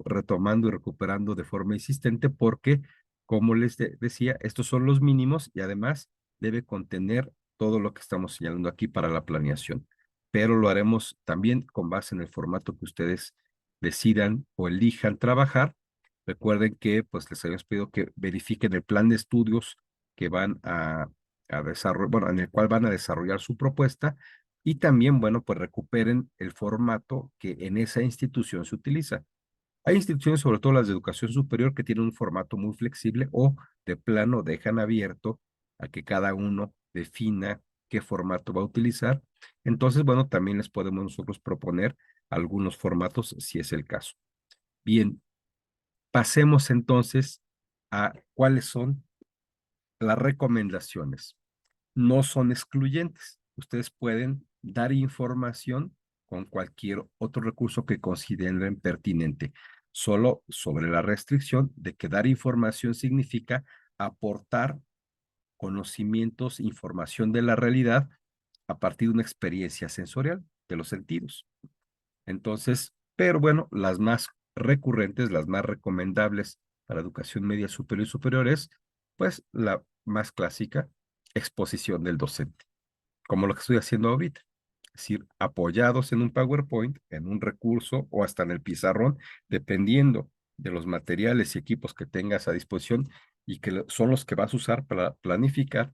retomando y recuperando de forma insistente porque, como les decía, estos son los mínimos y además debe contener todo lo que estamos señalando aquí para la planeación, pero lo haremos también con base en el formato que ustedes decidan o elijan trabajar. Recuerden que pues les habíamos pedido que verifiquen el plan de estudios que van a desarrollar, bueno, en el cual van a desarrollar su propuesta y también, bueno, pues recuperen el formato que en esa institución se utiliza. Hay instituciones, sobre todo las de educación superior, que tienen un formato muy flexible o de plano dejan abierto a que cada uno defina qué formato va a utilizar. Entonces, bueno, también les podemos nosotros proponer algunos formatos si es el caso. Bien, pasemos entonces a cuáles son las recomendaciones. No son excluyentes. Ustedes pueden dar información con cualquier otro recurso que consideren pertinente, solo sobre la restricción de que dar información significa aportar conocimientos, información de la realidad a partir de una experiencia sensorial de los sentidos. Entonces, pero bueno, las más recurrentes, las más recomendables para educación media superior y superiores, pues la más clásica, exposición del docente, como lo que estoy haciendo ahorita. Es decir, apoyados en un PowerPoint, en un recurso o hasta en el pizarrón, dependiendo de los materiales y equipos que tengas a disposición y que son los que vas a usar para planificar,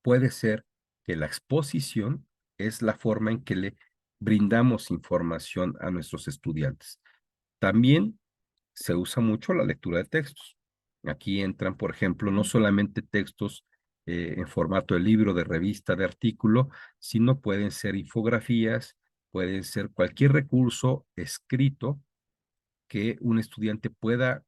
puede ser que la exposición es la forma en que le brindamos información a nuestros estudiantes. También se usa mucho la lectura de textos. Aquí entran, por ejemplo, no solamente textos en formato de libro, de revista, de artículo, sino pueden ser infografías, pueden ser cualquier recurso escrito que un estudiante pueda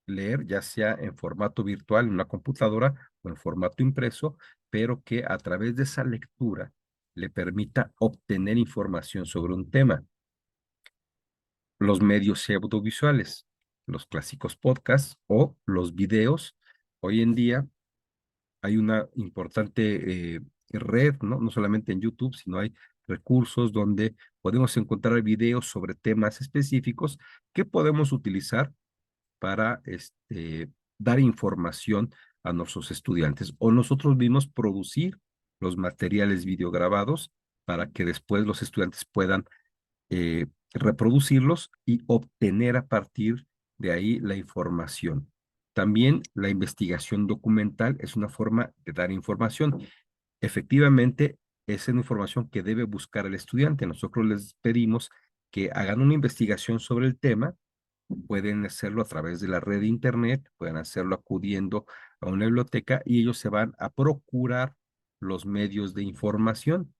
leer, ya sea en formato virtual en una computadora o en formato impreso, pero que a través de esa lectura le permita obtener información sobre un tema. Los medios audiovisuales, los clásicos podcasts o los videos. Hoy en día hay una importante red, ¿no? No solamente en YouTube, sino hay recursos donde podemos encontrar videos sobre temas específicos que podemos utilizar para dar información a nuestros estudiantes o nosotros mismos producir los materiales videograbados para que después los estudiantes puedan reproducirlos y obtener a partir de ahí la información. También la investigación documental es una forma de dar información. Efectivamente, es una información que debe buscar el estudiante. Nosotros les pedimos que hagan una investigación sobre el tema. Pueden hacerlo a través de la red de internet, pueden hacerlo acudiendo a una biblioteca y ellos se van a procurar los medios de información,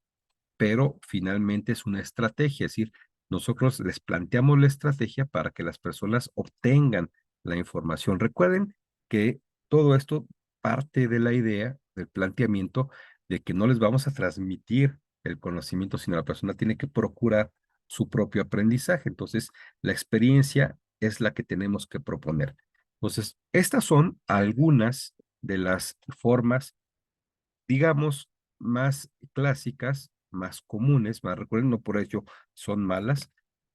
pero finalmente es una estrategia, es decir, nosotros les planteamos la estrategia para que las personas obtengan la información. Recuerden que todo esto parte de la idea, del planteamiento de que no les vamos a transmitir el conocimiento, sino la persona tiene que procurar su propio aprendizaje. Entonces, la experiencia es la que tenemos que proponer. Entonces, estas son algunas de las formas, digamos, más clásicas, más comunes, más recuerden, no por ello son malas.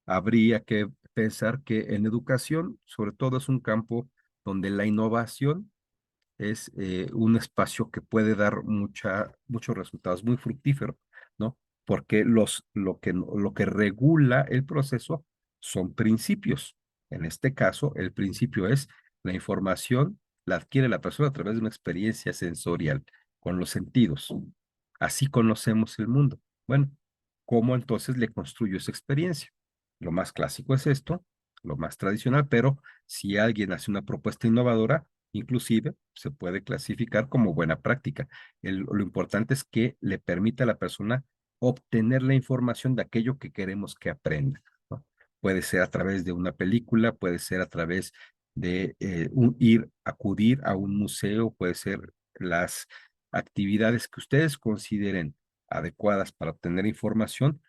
Habría que pensar que en educación, sobre todo, es un campo donde la innovación es un espacio que puede dar muchos resultados, muy fructífero, ¿no? Porque lo que regula el proceso son principios. En este caso, el principio es la información la adquiere la persona a través de una experiencia sensorial, con los sentidos. Así conocemos el mundo. Bueno, ¿cómo entonces le construyo esa experiencia? Lo más clásico es esto, lo más tradicional, pero si alguien hace una propuesta innovadora, inclusive se puede clasificar como buena práctica. Lo importante es que le permita a la persona obtener la información de aquello que queremos que aprenda, ¿no? Puede ser a través de una película, puede ser a través de acudir a un museo, puede ser las actividades que ustedes consideren adecuadas para obtener información,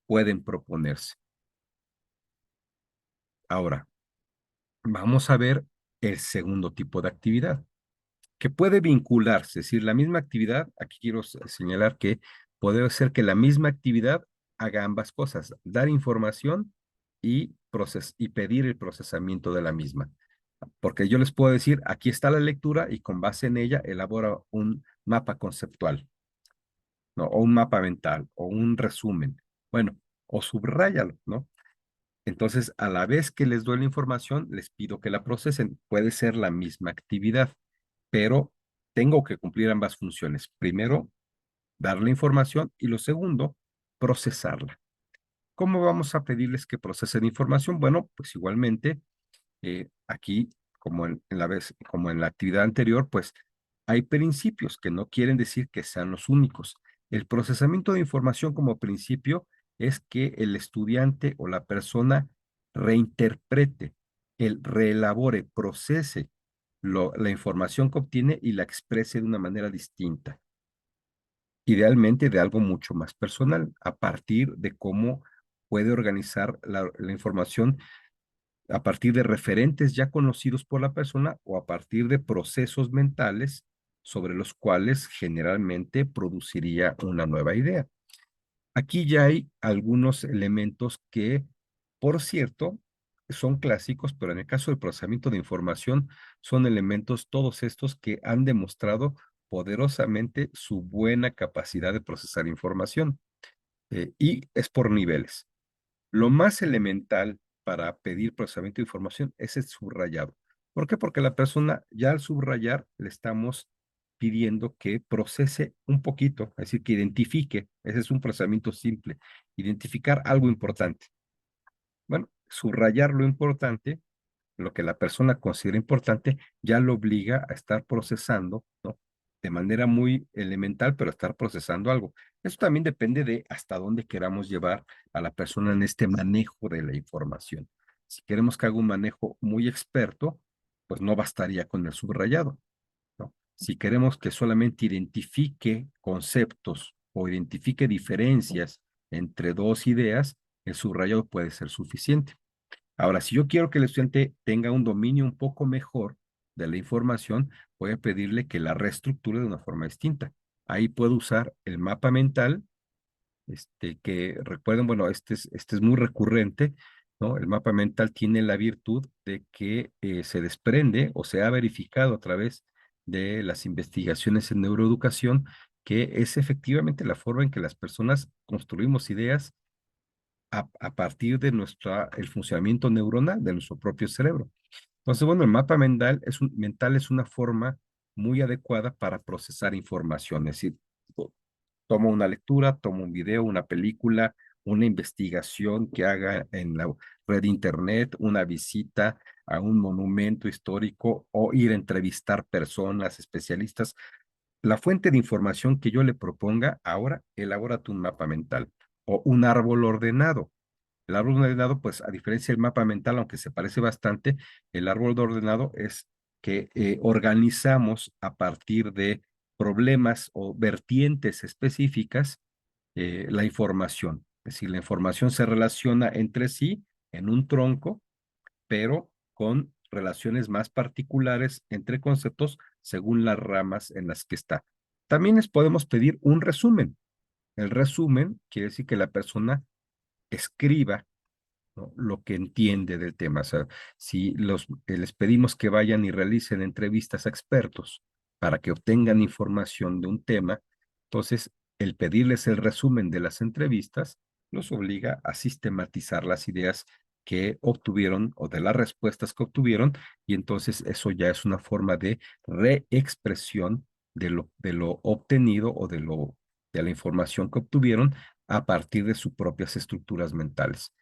pueden proponerse. Ahora, vamos a ver el segundo tipo de actividad, que puede vincularse, es decir, la misma actividad, aquí quiero señalar que puede ser que la misma actividad haga ambas cosas, dar información y pedir el procesamiento de la misma. Porque yo les puedo decir, aquí está la lectura y con base en ella elabora un mapa conceptual, ¿no? O un mapa mental, o un resumen. Bueno, o subráyalo, ¿no? Entonces, a la vez que les doy la información, les pido que la procesen. Puede ser la misma actividad, pero tengo que cumplir ambas funciones. Primero, dar la información y lo segundo, procesarla. ¿Cómo vamos a pedirles que procesen información? Bueno, pues igualmente, aquí, como en la actividad anterior, pues hay principios que no quieren decir que sean los únicos. El procesamiento de información como principio es que el estudiante o la persona reinterprete, reelabore, procese la información que obtiene y la exprese de una manera distinta, idealmente de algo mucho más personal, a partir de cómo puede organizar la información a partir de referentes ya conocidos por la persona o a partir de procesos mentales sobre los cuales generalmente produciría una nueva idea. Aquí ya hay algunos elementos que, por cierto, son clásicos, pero en el caso del procesamiento de información, son elementos todos estos que han demostrado poderosamente su buena capacidad de procesar información. Y es por niveles. Lo más elemental para pedir procesamiento de información es el subrayado. ¿Por qué? Porque la persona ya al subrayar le estamos pidiendo que procese un poquito, es decir, que identifique, ese es un procesamiento simple, identificar algo importante. Bueno, subrayar lo importante, lo que la persona considera importante, ya lo obliga a estar procesando, ¿no? De manera muy elemental, pero estar procesando algo. Eso también depende de hasta dónde queramos llevar a la persona en este manejo de la información. Si queremos que haga un manejo muy experto, pues no bastaría con el subrayado, ¿no? Si queremos que solamente identifique conceptos o identifique diferencias entre dos ideas, el subrayado puede ser suficiente. Ahora, si yo quiero que el estudiante tenga un dominio un poco mejor de la información, voy a pedirle que la reestructure de una forma distinta. Ahí puedo usar el mapa mental, que recuerden, bueno, este es muy recurrente, ¿no? El mapa mental tiene la virtud de que se desprende o se ha verificado a través de las investigaciones en neuroeducación que es efectivamente la forma en que las personas construimos ideas a partir de el funcionamiento neuronal de nuestro propio cerebro. Entonces, bueno, el mapa mental es una forma muy adecuada para procesar información. Es decir, tomo una lectura, tomo un video, una película, una investigación que haga en la red de internet, una visita a un monumento histórico o ir a entrevistar personas, especialistas. La fuente de información que yo le proponga, ahora elabórate un mapa mental o un árbol ordenado. El árbol ordenado, pues a diferencia del mapa mental, aunque se parece bastante, el árbol ordenado es que organizamos a partir de problemas o vertientes específicas la información. Es decir, la información se relaciona entre sí en un tronco, pero con relaciones más particulares entre conceptos según las ramas en las que está. También les podemos pedir un resumen. El resumen quiere decir que la persona escriba, ¿no?, lo que entiende del tema. O sea, si les pedimos que vayan y realicen entrevistas a expertos para que obtengan información de un tema, entonces el pedirles el resumen de las entrevistas los obliga a sistematizar las ideas que obtuvieron o de las respuestas que obtuvieron, y entonces eso ya es una forma de reexpresión de lo obtenido o de la información que obtuvieron a partir de sus propias estructuras mentales.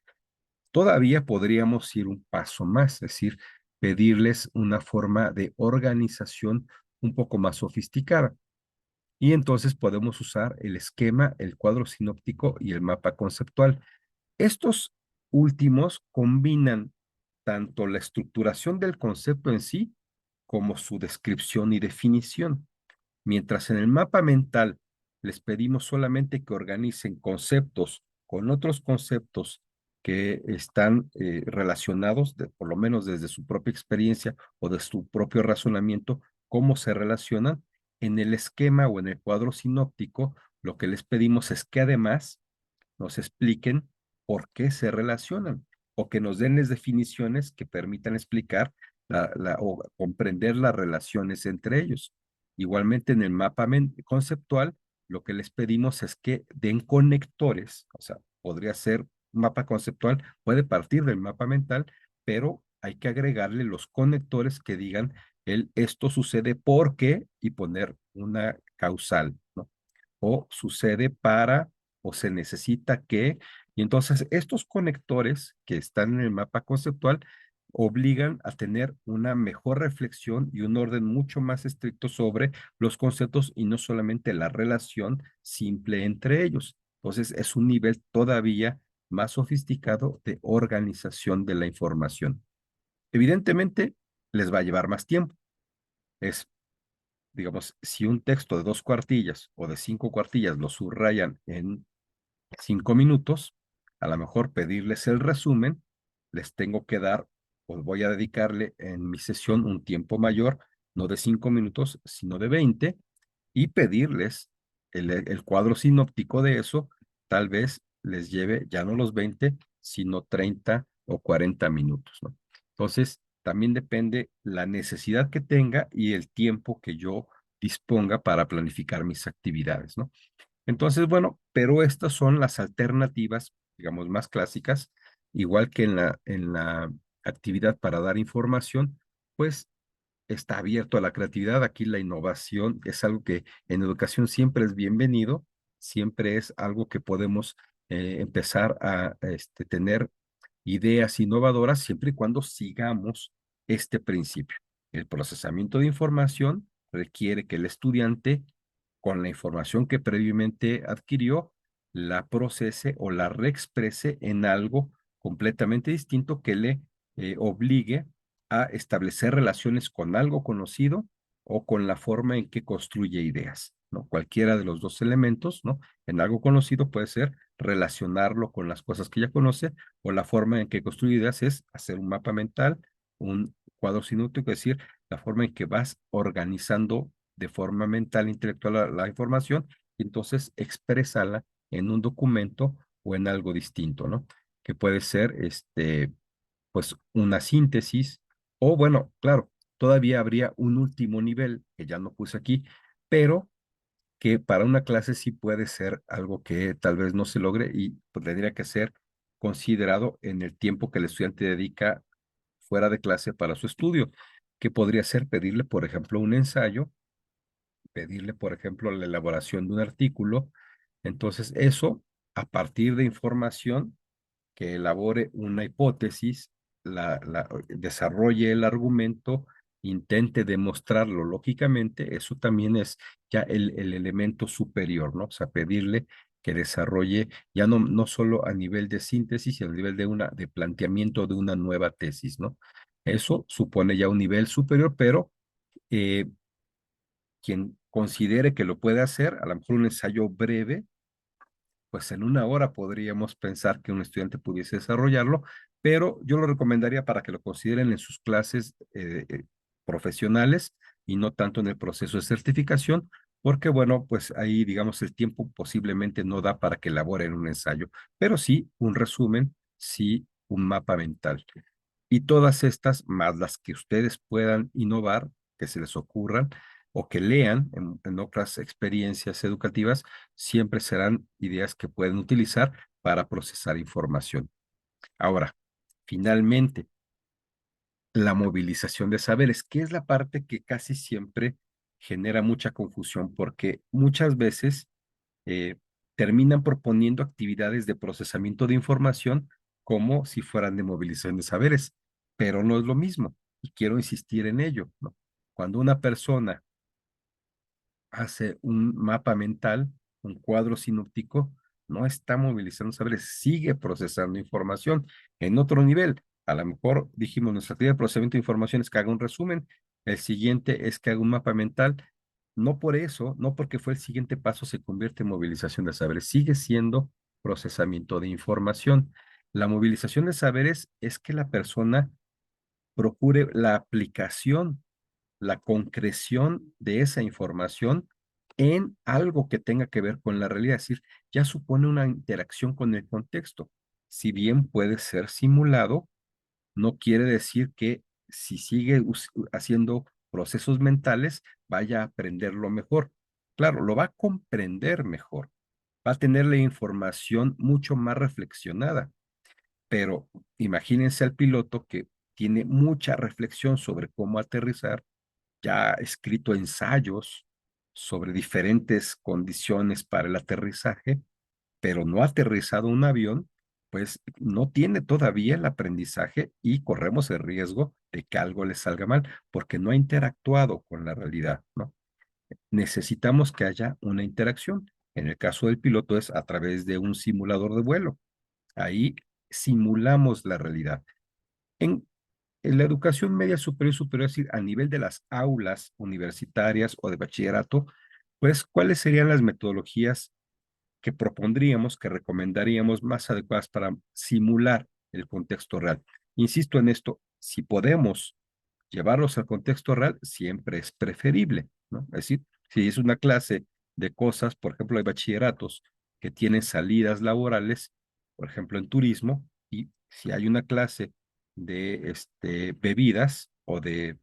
Todavía podríamos ir un paso más, es decir, pedirles una forma de organización un poco más sofisticada. Y entonces podemos usar el esquema, el cuadro sinóptico y el mapa conceptual. Estos últimos combinan tanto la estructuración del concepto en sí como su descripción y definición. Mientras en el mapa mental les pedimos solamente que organicen conceptos con otros conceptos que están relacionados, por lo menos desde su propia experiencia o de su propio razonamiento, cómo se relacionan, en el esquema o en el cuadro sinóptico, lo que les pedimos es que además nos expliquen por qué se relacionan o que nos den las definiciones que permitan explicar o comprender las relaciones entre ellos. Igualmente en el mapa conceptual, lo que les pedimos es que den conectores, o sea, podría ser un mapa conceptual, puede partir del mapa mental, pero hay que agregarle los conectores que digan esto sucede porque y poner una causal, ¿no? O sucede para o se necesita que, y entonces estos conectores que están en el mapa conceptual obligan a tener una mejor reflexión y un orden mucho más estricto sobre los conceptos y no solamente la relación simple entre ellos. Entonces es un nivel todavía más sofisticado de organización de la información. Evidentemente les va a llevar más tiempo. Es, digamos, si un texto de 2 cuartillas o de 5 cuartillas lo subrayan en 5 minutos, a lo mejor pedirles el resumen, les tengo que dar, o voy a dedicarle en mi sesión un tiempo mayor, no de 5 minutos, sino de 20, y pedirles el cuadro sinóptico de eso, tal vez les lleve ya no los 20, sino 30 o 40 minutos, ¿no? Entonces, también depende la necesidad que tenga y el tiempo que yo disponga para planificar mis actividades, ¿no? Entonces, bueno, pero estas son las alternativas, digamos, más clásicas, igual que en la actividad para dar información, pues está abierto a la creatividad. Aquí la innovación es algo que en educación siempre es bienvenido, siempre es algo que podemos empezar a tener ideas innovadoras siempre y cuando sigamos este principio. El procesamiento de información requiere que el estudiante, con la información que previamente adquirió, la procese o la reexprese en algo completamente distinto que le obligue a establecer relaciones con algo conocido o con la forma en que construye ideas, ¿no? Cualquiera de los dos elementos, ¿no? En algo conocido puede ser relacionarlo con las cosas que ya conoce, o la forma en que construye ideas es hacer un mapa mental, un cuadro sinóptico, es decir, la forma en que vas organizando de forma mental, intelectual la información, y entonces expresarla en un documento o en algo distinto, ¿no? Que puede ser, pues, una síntesis, o bueno, claro, todavía habría un último nivel que ya no puse aquí, pero que para una clase sí puede ser algo que tal vez no se logre y pues, tendría que ser considerado en el tiempo que el estudiante dedica fuera de clase para su estudio, que podría ser pedirle, por ejemplo, un ensayo, pedirle, por ejemplo, la elaboración de un artículo. Entonces, eso, a partir de información, que elabore una hipótesis, desarrolle el argumento, intente demostrarlo lógicamente, eso también es ya el elemento superior, ¿no? O sea, pedirle que desarrolle ya no solo a nivel de síntesis, sino a nivel de planteamiento de una nueva tesis, ¿no? Eso supone ya un nivel superior, pero eh, quien considere que lo puede hacer, a lo mejor un ensayo breve, pues en una hora podríamos pensar que un estudiante pudiese desarrollarlo, pero yo lo recomendaría para que lo consideren en sus clases profesionales y no tanto en el proceso de certificación, porque bueno, pues ahí digamos el tiempo posiblemente no da para que elaboren un ensayo, pero sí un resumen, sí un mapa mental. Y todas estas, más las que ustedes puedan innovar, que se les ocurran o que lean en otras experiencias educativas, siempre serán ideas que pueden utilizar para procesar información. Ahora, finalmente, la movilización de saberes, que es la parte que casi siempre genera mucha confusión, porque muchas veces eh, terminan proponiendo actividades de procesamiento de información como si fueran de movilización de saberes, pero no es lo mismo, y quiero insistir en ello, ¿no? Cuando una persona hace un mapa mental, un cuadro sinóptico, no está movilizando saberes, sigue procesando información en otro nivel. A lo mejor dijimos, nuestra actividad de procesamiento de información es que haga un resumen, el siguiente es que haga un mapa mental. No por eso, no porque fue el siguiente paso, se convierte en movilización de saberes, sigue siendo procesamiento de información. La movilización de saberes es que la persona procure la aplicación, la concreción de esa información en algo que tenga que ver con la realidad, es decir, ya supone una interacción con el contexto. Si bien puede ser simulado, no quiere decir que si sigue haciendo procesos mentales, vaya a aprenderlo mejor. Claro, lo va a comprender mejor, va a tener la información mucho más reflexionada, pero imagínense al piloto que tiene mucha reflexión sobre cómo aterrizar, ya ha escrito ensayos sobre diferentes condiciones para el aterrizaje, pero no ha aterrizado un avión, pues no tiene todavía el aprendizaje y corremos el riesgo de que algo le salga mal porque no ha interactuado con la realidad, ¿no? Necesitamos que haya una interacción. En el caso del piloto es a través de un simulador de vuelo. Ahí simulamos la realidad. En en la educación media superior y superior, es decir, a nivel de las aulas universitarias o de bachillerato, pues, ¿cuáles serían las metodologías que propondríamos, que recomendaríamos más adecuadas para simular el contexto real? Insisto en esto, si podemos llevarlos al contexto real, siempre es preferible, ¿no? Es decir, si es una clase de cosas, por ejemplo, hay bachilleratos que tienen salidas laborales, por ejemplo, en turismo, y si hay una clase de bebidas o de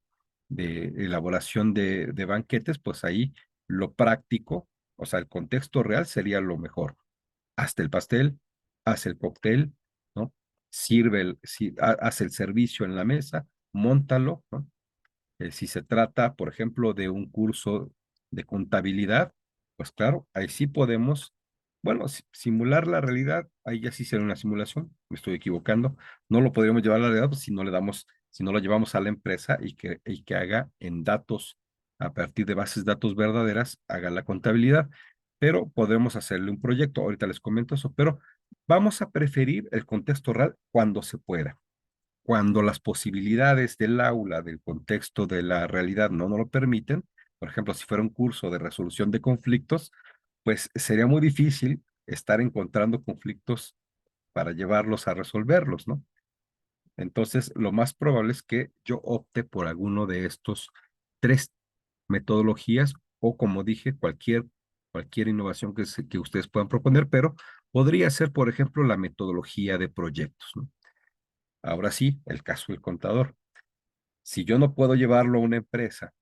elaboración de banquetes, pues ahí lo práctico, o sea, el contexto real sería lo mejor. Hasta el pastel, hace el cóctel, ¿no? Sirve, hace el servicio en la mesa, móntalo, ¿no? Si se trata, por ejemplo, de un curso de contabilidad, pues claro, ahí sí podemos, bueno, simular la realidad, ahí ya sí será una simulación, me estoy equivocando, no lo podríamos llevar a la realidad pues, si no le damos, si no lo llevamos a la empresa y que haga en datos, a partir de bases de datos verdaderas, haga la contabilidad, pero podemos hacerle un proyecto, ahorita les comento eso, pero vamos a preferir el contexto real cuando se pueda. Cuando las posibilidades del aula, del contexto de la realidad no nos lo permiten, por ejemplo, si fuera un curso de resolución de conflictos, pues sería muy difícil estar encontrando conflictos para llevarlos a resolverlos, ¿no? Entonces, lo más probable es que yo opte por alguno de estos tres metodologías o, como dije, cualquier innovación que ustedes puedan proponer, pero podría ser, por ejemplo, la metodología de proyectos, ¿no? Ahora sí, el caso del contador. Si yo no puedo llevarlo a una empresa,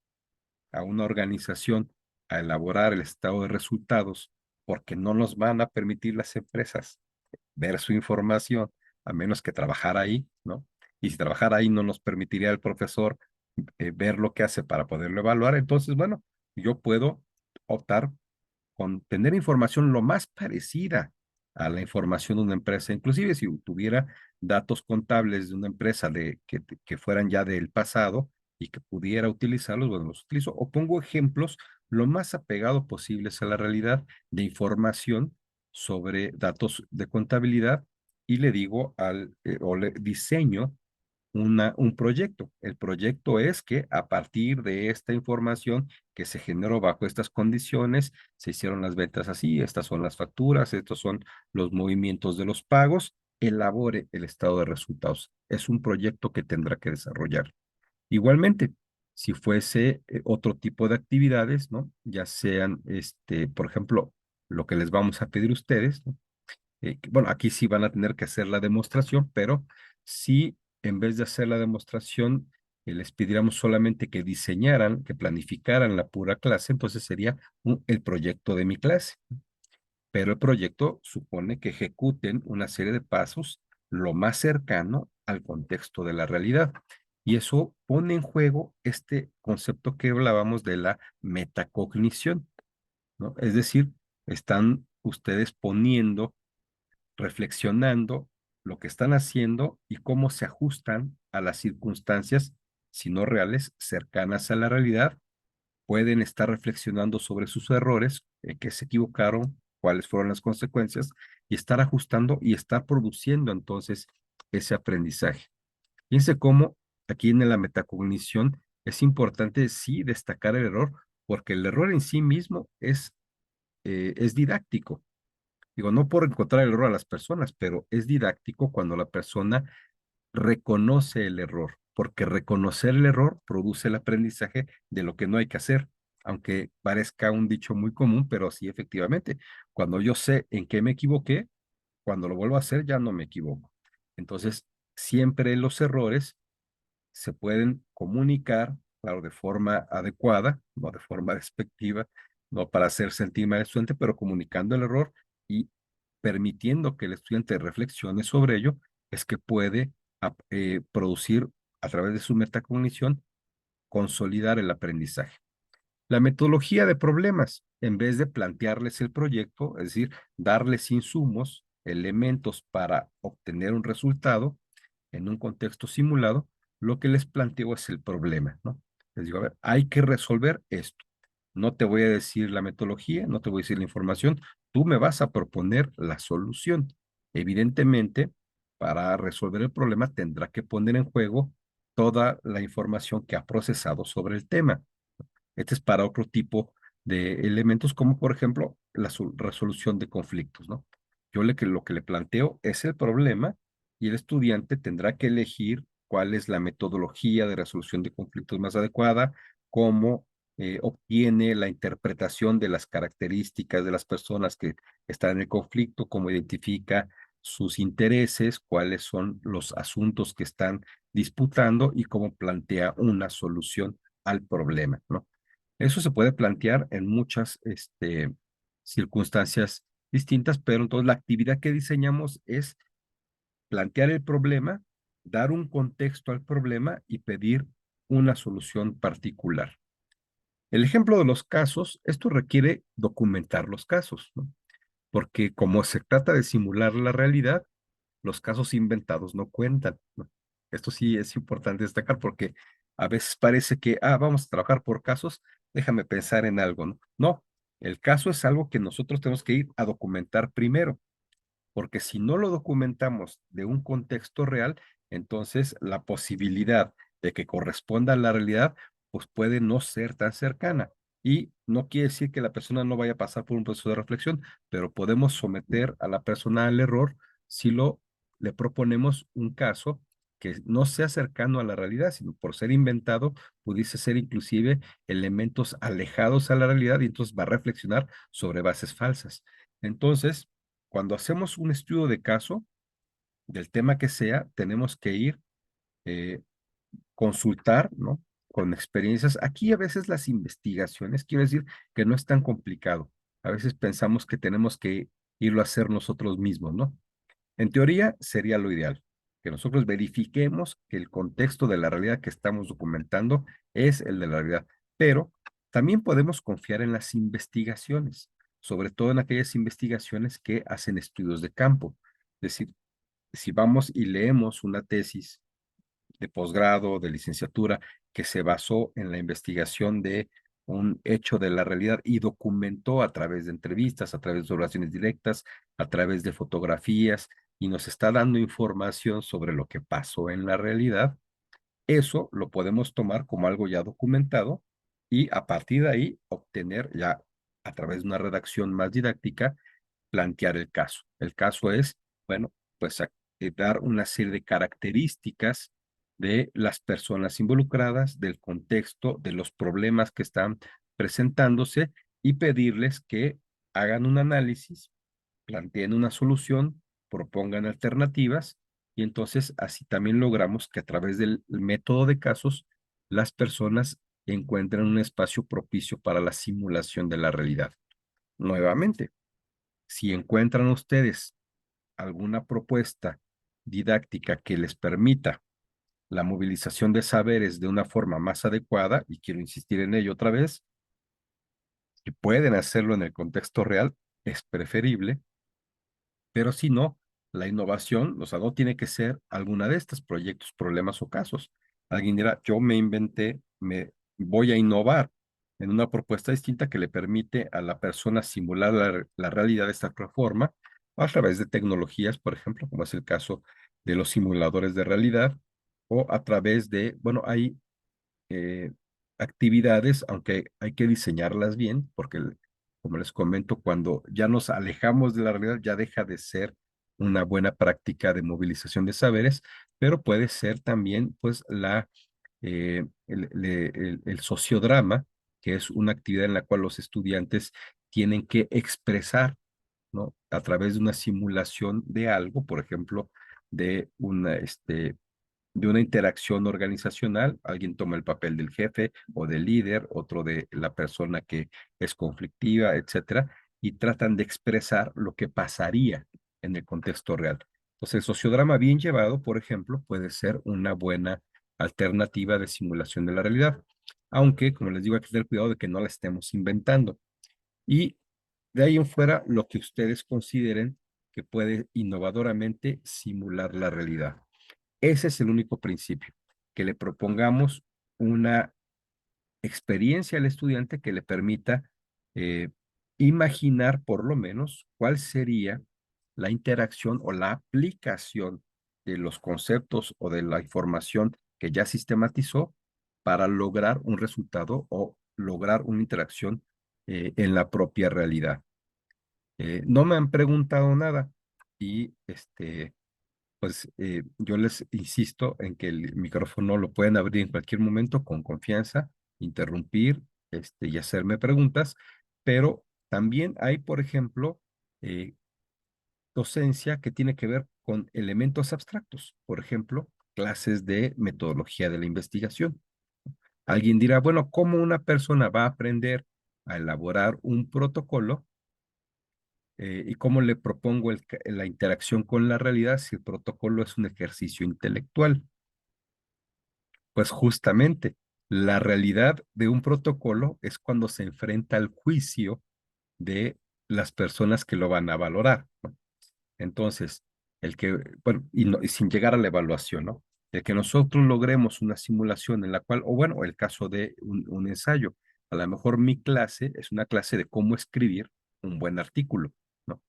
a una organización, a elaborar el estado de resultados, porque no nos van a permitir las empresas ver su información, a menos que trabajar ahí, ¿no? Y si trabajar ahí no nos permitiría el profesor ver lo que hace para poderlo evaluar, entonces, bueno, yo puedo optar con tener información lo más parecida a la información de una empresa, inclusive si tuviera datos contables de una empresa que fueran ya del pasado y que pudiera utilizarlos, bueno, los utilizo o pongo ejemplos lo más apegado posibles a la realidad de información sobre datos de contabilidad y le digo o le diseño un proyecto. El proyecto es que a partir de esta información que se generó bajo estas condiciones, se hicieron las ventas así, estas son las facturas, estos son los movimientos de los pagos, elabore el estado de resultados. Es un proyecto que tendrá que desarrollar. Igualmente, si fuese otro tipo de actividades, ¿no? Ya sean, por ejemplo, lo que les vamos a pedir a ustedes, ¿no? Bueno, aquí sí van a tener que hacer la demostración, pero si en vez de hacer la demostración, les pidiéramos solamente que diseñaran, que planificaran la pura clase, entonces sería el proyecto de mi clase. Pero el proyecto supone que ejecuten una serie de pasos lo más cercano al contexto de la realidad. Y eso pone en juego este concepto que hablábamos de la metacognición, ¿no? Es decir, están ustedes poniendo reflexionando lo que están haciendo y cómo se ajustan a las circunstancias, si no reales, cercanas a la realidad. Pueden estar reflexionando sobre sus errores, que se equivocaron, cuáles fueron las consecuencias, y estar ajustando y estar produciendo entonces ese aprendizaje. Fíjense cómo aquí en la metacognición es importante sí destacar el error, porque el error en sí mismo es didáctico. Digo, no por encontrar el error a las personas, pero es didáctico cuando la persona reconoce el error, porque reconocer el error produce el aprendizaje de lo que no hay que hacer, aunque parezca un dicho muy común, pero sí, efectivamente, cuando yo sé en qué me equivoqué, cuando lo vuelvo a hacer ya no me equivoco. Entonces, siempre los errores se pueden comunicar, claro, de forma adecuada, no de forma despectiva, no para hacer sentir mal al estudiante, pero comunicando el error y permitiendo que el estudiante reflexione sobre ello, es que puede producir a través de su metacognición, consolidar el aprendizaje. La metodología de problemas, en vez de plantearles el proyecto, es decir, darles insumos, elementos para obtener un resultado, en un contexto simulado, lo que les planteo es el problema, ¿no? Les digo, a ver, hay que resolver esto. No te voy a decir la metodología, no te voy a decir la información, tú me vas a proponer la solución. Evidentemente, para resolver el problema tendrá que poner en juego toda la información que ha procesado sobre el tema. Este es para otro tipo de elementos, como por ejemplo la resolución de conflictos, ¿no? Lo que le planteo es el problema y el estudiante tendrá que elegir cuál es la metodología de resolución de conflictos más adecuada, cómo obtiene la interpretación de las características de las personas que están en el conflicto, cómo identifica sus intereses, cuáles son los asuntos que están disputando y cómo plantea una solución al problema, ¿no? Eso se puede plantear en muchas circunstancias distintas, pero entonces la actividad que diseñamos es plantear el problema, dar un contexto al problema y pedir una solución particular. El ejemplo de los casos, esto requiere documentar los casos, ¿no? Porque como se trata de simular la realidad, los casos inventados no cuentan, ¿no? Esto sí es importante destacar porque a veces parece que, vamos a trabajar por casos, déjame pensar en algo, ¿no? No, el caso es algo que nosotros tenemos que ir a documentar primero, porque si no lo documentamos de un contexto real, entonces la posibilidad de que corresponda a la realidad, pues puede no ser tan cercana. Y no quiere decir que la persona no vaya a pasar por un proceso de reflexión, pero podemos someter a la persona al error si le proponemos un caso que no sea cercano a la realidad, sino por ser inventado, pudiese ser inclusive elementos alejados a la realidad y entonces va a reflexionar sobre bases falsas. Entonces, cuando hacemos un estudio de caso, del tema que sea, tenemos que ir eh, consultar, ¿no? Con experiencias. Aquí a veces las investigaciones, quiero decir que no es tan complicado. A veces pensamos que tenemos que irlo a hacer nosotros mismos, ¿no? En teoría sería lo ideal, que nosotros verifiquemos que el contexto de la realidad que estamos documentando es el de la realidad, pero también podemos confiar en las investigaciones, sobre todo en aquellas investigaciones que hacen estudios de campo. Es decir, si vamos y leemos una tesis de posgrado, de licenciatura, que se basó en la investigación de un hecho de la realidad y documentó a través de entrevistas, a través de oraciones directas, a través de fotografías, y nos está dando información sobre lo que pasó en la realidad. Eso lo podemos tomar como algo ya documentado y a partir de ahí obtener ya a través de una redacción más didáctica plantear el caso. El caso es, bueno, pues dar una serie de características de las personas involucradas, del contexto, de los problemas que están presentándose y pedirles que hagan un análisis, planteen una solución, propongan alternativas y entonces así también logramos que a través del método de casos las personas encuentren un espacio propicio para la simulación de la realidad. Nuevamente, si encuentran ustedes alguna propuesta didáctica que les permita la movilización de saberes de una forma más adecuada, y quiero insistir en ello otra vez, que pueden hacerlo en el contexto real, es preferible, pero si no, la innovación, o sea, no tiene que ser alguna de estos proyectos, problemas o casos. Alguien dirá, yo me inventé, me voy a innovar en una propuesta distinta que le permite a la persona simular la realidad de esta otra forma, a través de tecnologías, por ejemplo, como es el caso de los simuladores de realidad, o a través de, bueno, hay eh, actividades, aunque hay que diseñarlas bien, porque como les comento, cuando ya nos alejamos de la realidad, ya deja de ser una buena práctica de movilización de saberes, pero puede ser también, pues, el sociodrama, que es una actividad en la cual los estudiantes tienen que expresar, ¿no? A través de una simulación de algo, por ejemplo, de de una interacción organizacional, alguien toma el papel del jefe o del líder, otro de la persona que es conflictiva, etcétera, y tratan de expresar lo que pasaría en el contexto real. Entonces, el sociodrama bien llevado, por ejemplo, puede ser una buena alternativa de simulación de la realidad, aunque, como les digo, hay que tener cuidado de que no la estemos inventando. Y de ahí en fuera, lo que ustedes consideren que puede innovadoramente simular la realidad. Ese es el único principio, que le propongamos una experiencia al estudiante que le permita eh, imaginar por lo menos cuál sería la interacción o la aplicación de los conceptos o de la información que ya sistematizó para lograr un resultado o lograr una interacción en la propia realidad. No me han preguntado nada y pues yo les insisto en que el micrófono lo pueden abrir en cualquier momento con confianza, interrumpir, y hacerme preguntas, pero también hay, por ejemplo, eh, docencia que tiene que ver con elementos abstractos, por ejemplo, clases de metodología de la investigación. Alguien dirá, bueno, ¿cómo una persona va a aprender a elaborar un protocolo y cómo le propongo la interacción con la realidad si el protocolo es un ejercicio intelectual? Pues justamente, la realidad de un protocolo es cuando se enfrenta al juicio de las personas que lo van a valorar, ¿no? Entonces, bueno, y sin llegar a la evaluación, ¿no? El que nosotros logremos una simulación en la cual, o bueno, el caso de un ensayo, a lo mejor mi clase es una clase de cómo escribir un buen artículo, ¿no?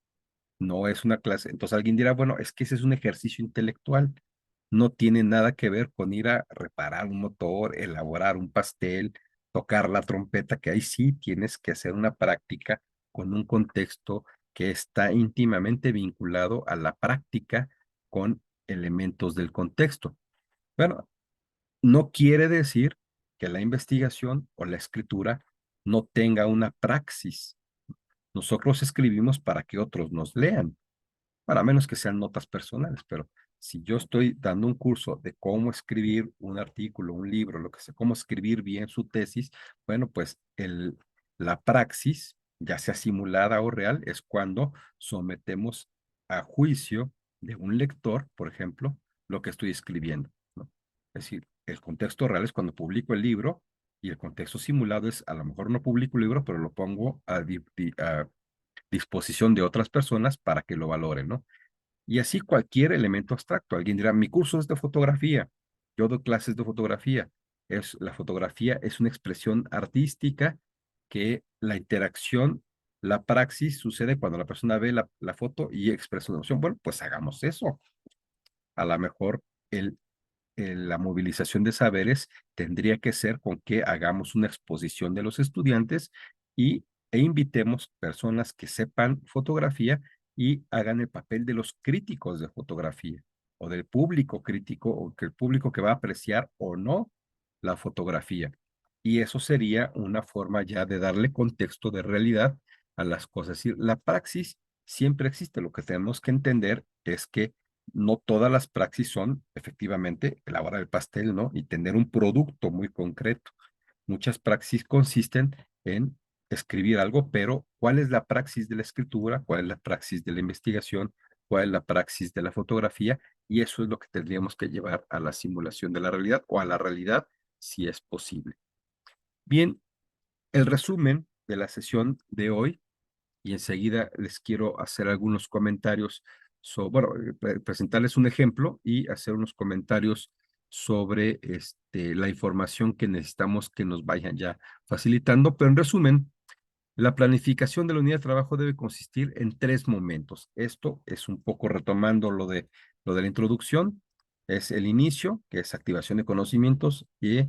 No es una clase. Entonces alguien dirá, bueno, es que ese es un ejercicio intelectual. No tiene nada que ver con ir a reparar un motor, elaborar un pastel. tocar la trompeta, que ahí sí tienes que hacer una práctica con un contexto que está íntimamente vinculado a la práctica con elementos del contexto. Bueno, no quiere decir que la investigación o la escritura no tenga una praxis. Nosotros escribimos para que otros nos lean, para menos que sean notas personales, pero si yo estoy dando un curso de cómo escribir un artículo, un libro, lo que sea, cómo escribir bien su tesis, bueno, pues la praxis, ya sea simulada o real, es cuando sometemos a juicio de un lector, por ejemplo, lo que estoy escribiendo, ¿no? Es decir, el contexto real es cuando publico el libro y el contexto simulado es, a lo mejor no publico el libro, pero lo pongo a disposición de otras personas para que lo valoren, ¿no? Y así cualquier elemento abstracto. Alguien dirá, mi curso es de fotografía, yo doy clases de fotografía. La fotografía es una expresión artística que la interacción, la praxis sucede cuando la persona ve la foto y expresa una emoción. Bueno, pues hagamos eso. A lo mejor el la movilización de saberes tendría que ser con que hagamos una exposición de los estudiantes e invitemos personas que sepan fotografía y hagan el papel de los críticos de fotografía o del público crítico o que el público que va a apreciar o no la fotografía. Y eso sería una forma ya de darle contexto de realidad a las cosas. Es decir, la praxis siempre existe. Lo que tenemos que entender es que no todas las praxis son efectivamente elaborar el pastel, ¿no? Y tener un producto muy concreto. Muchas praxis consisten en escribir algo, pero ¿cuál es la praxis de la escritura? ¿Cuál es la praxis de la investigación? ¿Cuál es la praxis de la fotografía? Y eso es lo que tendríamos que llevar a la simulación de la realidad o a la realidad si es posible. Bien, el resumen de la sesión de hoy y enseguida les quiero hacer algunos comentarios presentarles un ejemplo y hacer unos comentarios sobre la información que necesitamos que nos vayan ya facilitando. Pero en resumen, la planificación de la unidad de trabajo debe consistir en tres momentos. Esto es un poco retomando lo de la introducción. Es el inicio, que es activación de conocimientos y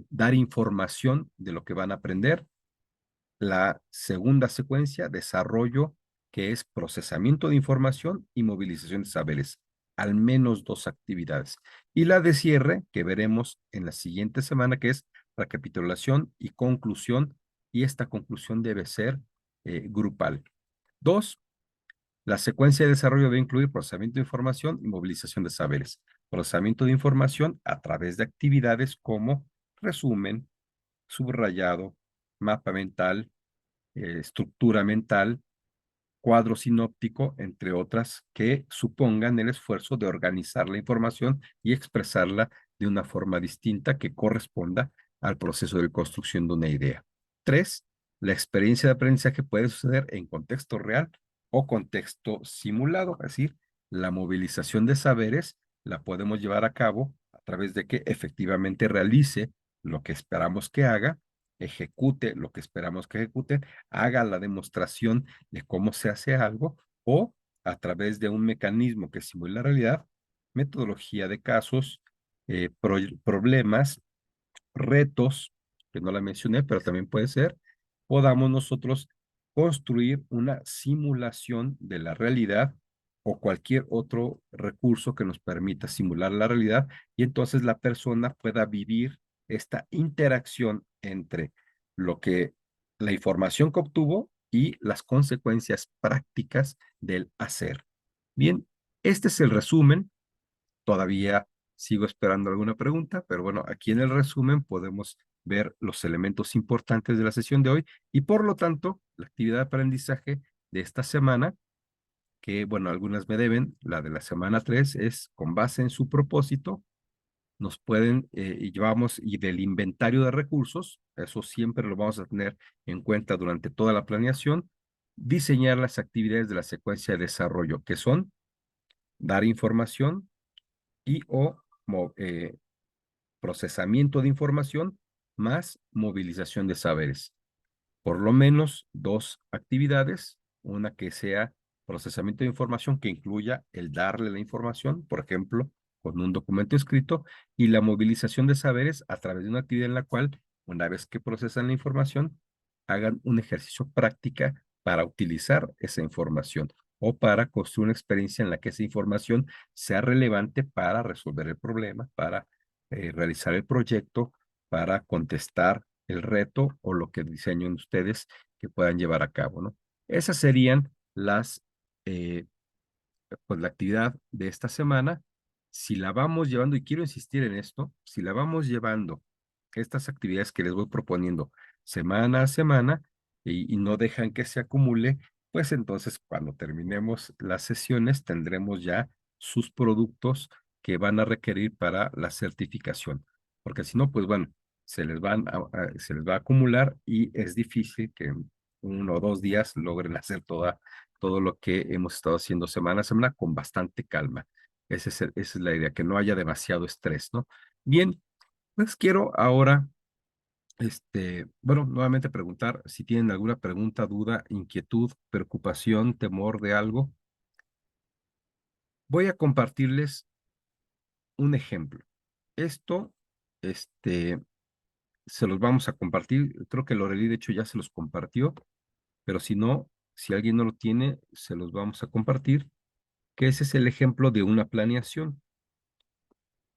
dar información de lo que van a aprender. La segunda secuencia, desarrollo, que es procesamiento de información y movilización de saberes, al menos dos actividades. Y la de cierre, que veremos en la siguiente semana, que es recapitulación y conclusión, y esta conclusión debe ser grupal. Dos, la secuencia de desarrollo debe incluir procesamiento de información y movilización de saberes. Procesamiento de información a través de actividades como resumen, subrayado, mapa mental, estructura mental, cuadro sinóptico, entre otras, que supongan el esfuerzo de organizar la información y expresarla de una forma distinta que corresponda al proceso de construcción de una idea. Tres, la experiencia de aprendizaje puede suceder en contexto real o contexto simulado, es decir, la movilización de saberes la podemos llevar a cabo a través de que efectivamente realice lo que esperamos que haga, ejecute lo que esperamos que ejecute, haga la demostración de cómo se hace algo o a través de un mecanismo que simule la realidad, metodología de casos, problemas, retos, que no la mencioné, pero también puede ser, podamos nosotros construir una simulación de la realidad o cualquier otro recurso que nos permita simular la realidad y entonces la persona pueda vivir esta interacción entre lo que la información que obtuvo y las consecuencias prácticas del hacer. Bien, este es el resumen. Todavía sigo esperando alguna pregunta, pero bueno, aquí en el resumen podemos ver los elementos importantes de la sesión de hoy y por lo tanto, la actividad de aprendizaje de esta semana, que bueno, algunas me deben, la de la semana 3 es con base en su propósito, nos pueden, y llevamos, y del inventario de recursos, eso siempre lo vamos a tener en cuenta durante toda la planeación, diseñar las actividades de la secuencia de desarrollo, que son dar información y o procesamiento de información más movilización de saberes. Por lo menos dos actividades, una que sea procesamiento de información que incluya el darle la información, por ejemplo, con un documento escrito, y la movilización de saberes a través de una actividad en la cual una vez que procesan la información, hagan un ejercicio práctica para utilizar esa información o para construir una experiencia en la que esa información sea relevante para resolver el problema, para realizar el proyecto, para contestar el reto o lo que diseñen ustedes que puedan llevar a cabo, ¿no? Esas serían eh, pues la actividad de esta semana. Si la vamos llevando, y quiero insistir en esto, si la vamos llevando, estas actividades que les voy proponiendo semana a semana y no dejan que se acumule, pues entonces cuando terminemos las sesiones tendremos ya sus productos que van a requerir para la certificación. Porque si no, pues bueno, se les va a acumular y es difícil que en 1 o 2 días logren hacer todo lo que hemos estado haciendo semana a semana con bastante calma. Esa es la idea, que no haya demasiado estrés, ¿no? Bien, pues quiero ahora, bueno, nuevamente preguntar si tienen alguna pregunta, duda, inquietud, preocupación, temor de algo. Voy a compartirles un ejemplo. Esto, este, se los vamos a compartir. Creo que Lorely, de hecho, ya se los compartió, pero si no, si alguien no lo tiene, se los vamos a compartir, que ese es el ejemplo de una planeación.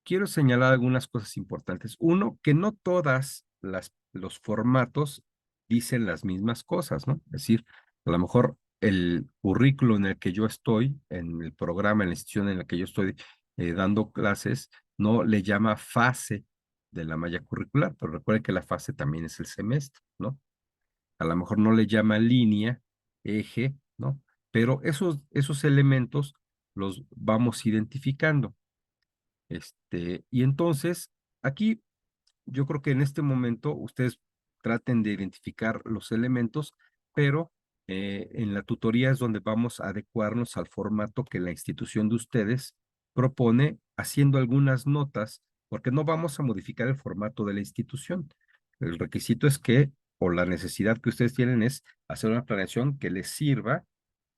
Quiero señalar algunas cosas importantes. Uno, que no todas los formatos dicen las mismas cosas, ¿no? Es decir, a lo mejor el currículo en el que yo estoy, en el programa, en la institución en la que yo estoy dando clases, no le llama fase de la malla curricular, pero recuerden que la fase también es el semestre, ¿no? A lo mejor no le llama línea, eje, ¿no? Pero esos elementos los vamos identificando. Y entonces, aquí yo creo que en este momento ustedes traten de identificar los elementos, pero en la tutoría es donde vamos a adecuarnos al formato que la institución de ustedes propone, haciendo algunas notas, porque no vamos a modificar el formato de la institución. El requisito es que, o la necesidad que ustedes tienen es hacer una planeación que les sirva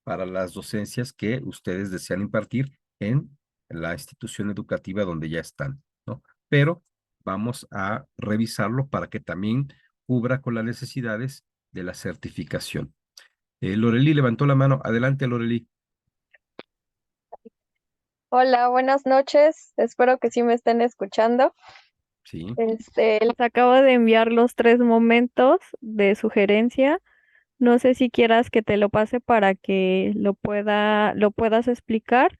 para las docencias que ustedes desean impartir en la institución educativa donde ya están, ¿no? Pero vamos a revisarlo para que también cubra con las necesidades de la certificación. Lorely levantó la mano. Adelante, Lorely. Hola, buenas noches. Espero que sí me estén escuchando. Sí. Les acabo de enviar los 3 momentos de sugerencia. No sé si quieras que te lo pase para que lo puedas explicar.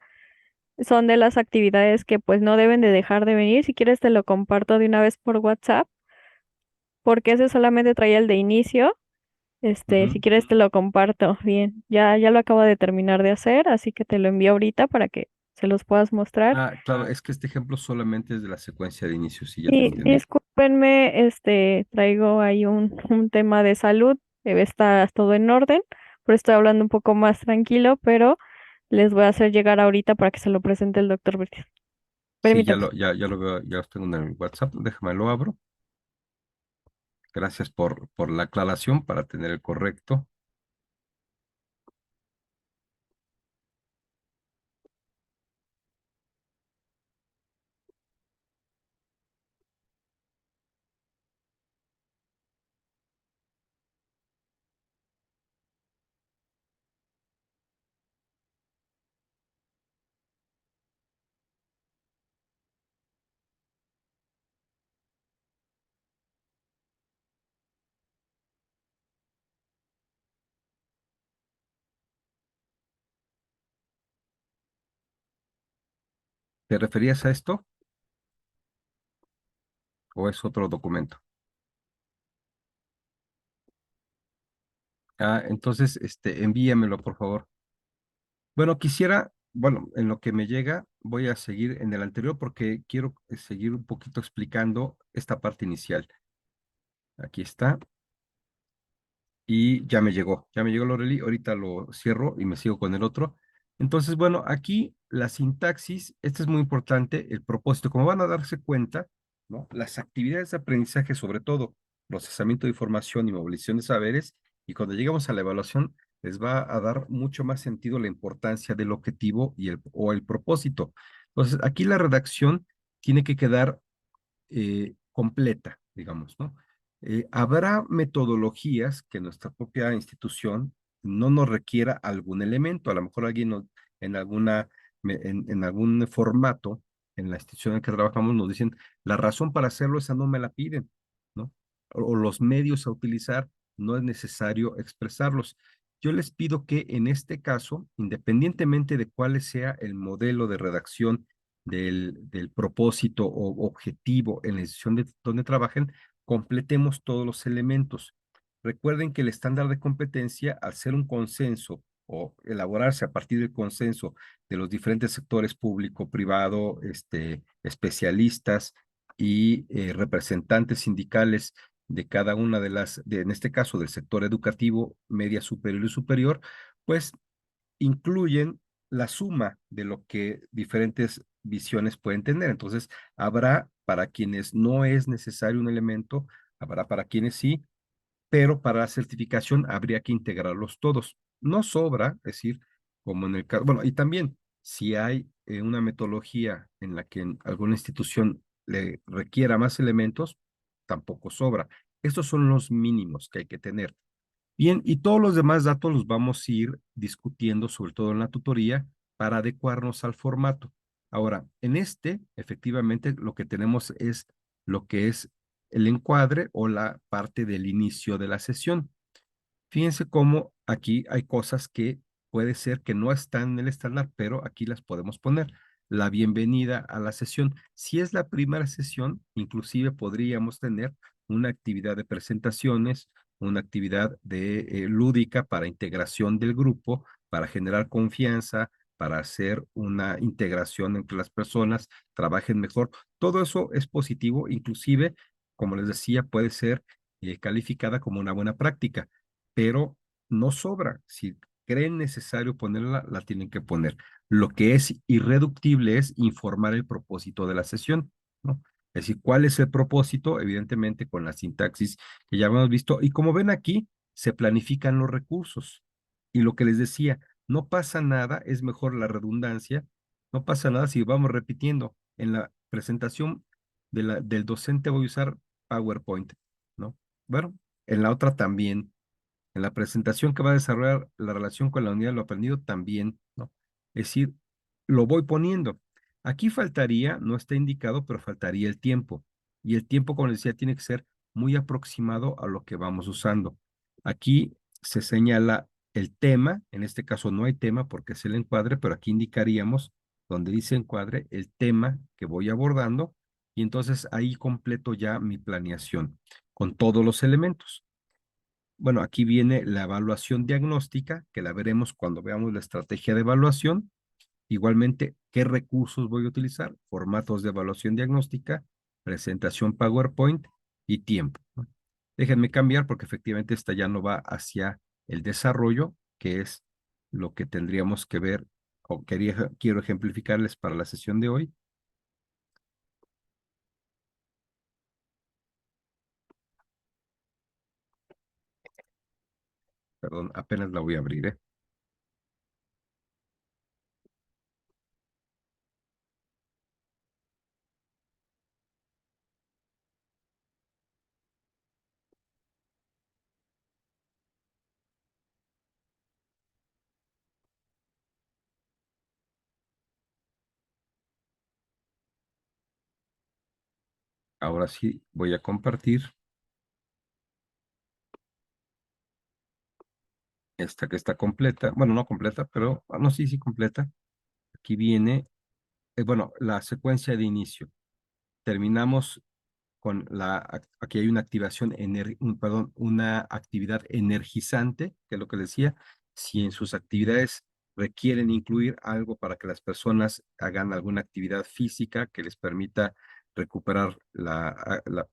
Son de las actividades que pues no deben de dejar de venir. Si quieres te lo comparto de una vez por WhatsApp, porque ese solamente traía el de inicio. Si Ujú. quieres te lo comparto. Bien, ya lo acabo de terminar de hacer, así que te lo envío ahorita para que se los puedas mostrar. Ah, claro, es que este ejemplo solamente es de la secuencia de inicio, sí, ya te Y entendí. discúlpenme, traigo ahí un tema de salud, está todo en orden, por eso estoy hablando un poco más tranquilo, pero les voy a hacer llegar ahorita para que se lo presente el doctor Brites. Sí, Permítame. ya lo veo, ya los tengo en el WhatsApp. Déjame lo abro. Gracias por la aclaración para tener el correcto. ¿Te referías a esto o es otro documento? Ah, entonces, envíamelo, por favor. Bueno, bueno, en lo que me llega, voy a seguir en el anterior porque quiero seguir un poquito explicando esta parte inicial. Aquí está. Y ya me llegó Loreli, ahorita lo cierro y me sigo con el otro. Entonces, bueno, aquí la sintaxis, este es muy importante, el propósito, como van a darse cuenta, ¿no? Las actividades de aprendizaje, sobre todo procesamiento de información y movilización de saberes, y cuando llegamos a la evaluación, les va a dar mucho más sentido la importancia del objetivo o el propósito. Entonces, aquí la redacción tiene que quedar completa, digamos, ¿no? Habrá metodologías que nuestra propia institución no nos requiera algún elemento. A lo mejor alguien en en algún formato, en la institución en que trabajamos, nos dicen, la razón para hacerlo, esa no me la piden, ¿no? O los medios a utilizar, no es necesario expresarlos. Yo les pido que en este caso, independientemente de cuál sea el modelo de redacción del propósito o objetivo en la institución donde trabajen, completemos todos los elementos. Recuerden que el estándar de competencia, al ser un consenso o elaborarse a partir del consenso de los diferentes sectores público, privado, especialistas y representantes sindicales de cada una en este caso del sector educativo, media superior y superior, pues incluyen la suma de lo que diferentes visiones pueden tener. Entonces, habrá para quienes no es necesario un elemento, habrá para quienes sí, pero para la certificación habría que integrarlos todos. No sobra, es decir, como en el caso, bueno, y también si hay una metodología en la que alguna institución le requiera más elementos, tampoco sobra. Estos son los mínimos que hay que tener. Bien, y todos los demás datos los vamos a ir discutiendo, sobre todo en la tutoría, para adecuarnos al formato. Ahora, en efectivamente, lo que tenemos es lo que es el encuadre o la parte del inicio de la sesión. Fíjense cómo aquí hay cosas que puede ser que no están en el estándar, pero aquí las podemos poner. La bienvenida a la sesión. Si es la primera sesión, inclusive podríamos tener una actividad de presentaciones, una actividad de lúdica para integración del grupo, para generar confianza, para hacer una integración entre las personas, trabajen mejor. Todo eso es positivo, inclusive, como les decía, puede ser calificada como una buena práctica, pero no sobra. Si creen necesario ponerla, la tienen que poner. Lo que es irreductible es informar el propósito de la sesión, ¿no? Es decir, ¿cuál es el propósito? Evidentemente con la sintaxis que ya hemos visto. Y como ven aquí, se planifican los recursos. Y lo que les decía, no pasa nada, es mejor la redundancia, no pasa nada si vamos repitiendo. En la presentación del docente voy a usar PowerPoint, ¿no? Bueno, en la otra también. En la presentación que va a desarrollar la relación con la unidad de lo aprendido también, ¿no? Es decir, lo voy poniendo. Aquí faltaría, no está indicado, pero faltaría el tiempo. Y el tiempo, como les decía, tiene que ser muy aproximado a lo que vamos usando. Aquí se señala el tema, en este caso no hay tema porque es el encuadre, pero aquí indicaríamos, donde dice encuadre, el tema que voy abordando, y entonces ahí completo ya mi planeación con todos los elementos. Bueno, aquí viene la evaluación diagnóstica, que la veremos cuando veamos la estrategia de evaluación. Igualmente, ¿qué recursos voy a utilizar? Formatos de evaluación diagnóstica, presentación PowerPoint y tiempo, ¿no? Déjenme cambiar porque efectivamente esta ya no va hacia el desarrollo, que es lo que tendríamos que ver o quiero ejemplificarles para la sesión de hoy. Perdón, apenas la voy a abrir, ¿eh? Ahora sí voy a compartir esta que está completa. Bueno, no completa, pero, no, sí, sí, completa. Aquí viene, bueno, la secuencia de inicio. Terminamos con aquí hay una activación, perdón, una actividad energizante, que es lo que decía. Si en sus actividades requieren incluir algo para que las personas hagan alguna actividad física que les permita recuperar la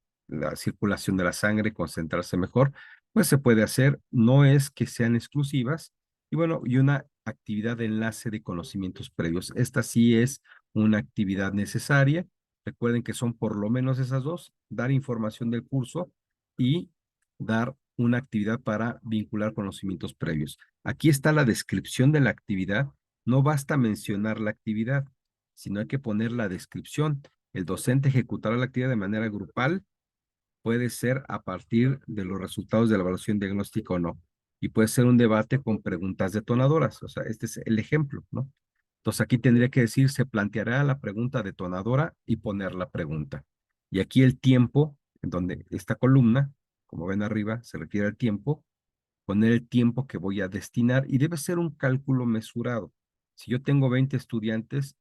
circulación de la sangre, concentrarse mejor, pues se puede hacer. No es que sean exclusivas. Y bueno, y una actividad de enlace de conocimientos previos. Esta sí es una actividad necesaria. Recuerden que son por lo menos esas dos: dar información del curso y dar una actividad para vincular conocimientos previos. Aquí está la descripción de la actividad. No basta mencionar la actividad, sino hay que poner la descripción. El docente ejecutará la actividad de manera grupal puede ser a partir de los resultados de la evaluación diagnóstica o no. Y puede ser un debate con preguntas detonadoras. O sea, este es el ejemplo, ¿no? Entonces aquí tendría que decir, se planteará la pregunta detonadora y poner la pregunta. Y aquí el tiempo, en donde esta columna, como ven arriba, se refiere al tiempo, poner el tiempo que voy a destinar y debe ser un cálculo mesurado. Si yo tengo 20 estudiantes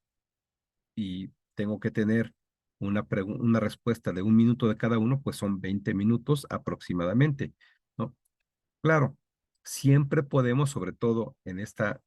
y tengo que tener una respuesta de 1 minuto de cada uno, pues son 20 minutos aproximadamente, ¿no? Claro, siempre podemos, sobre todo en esta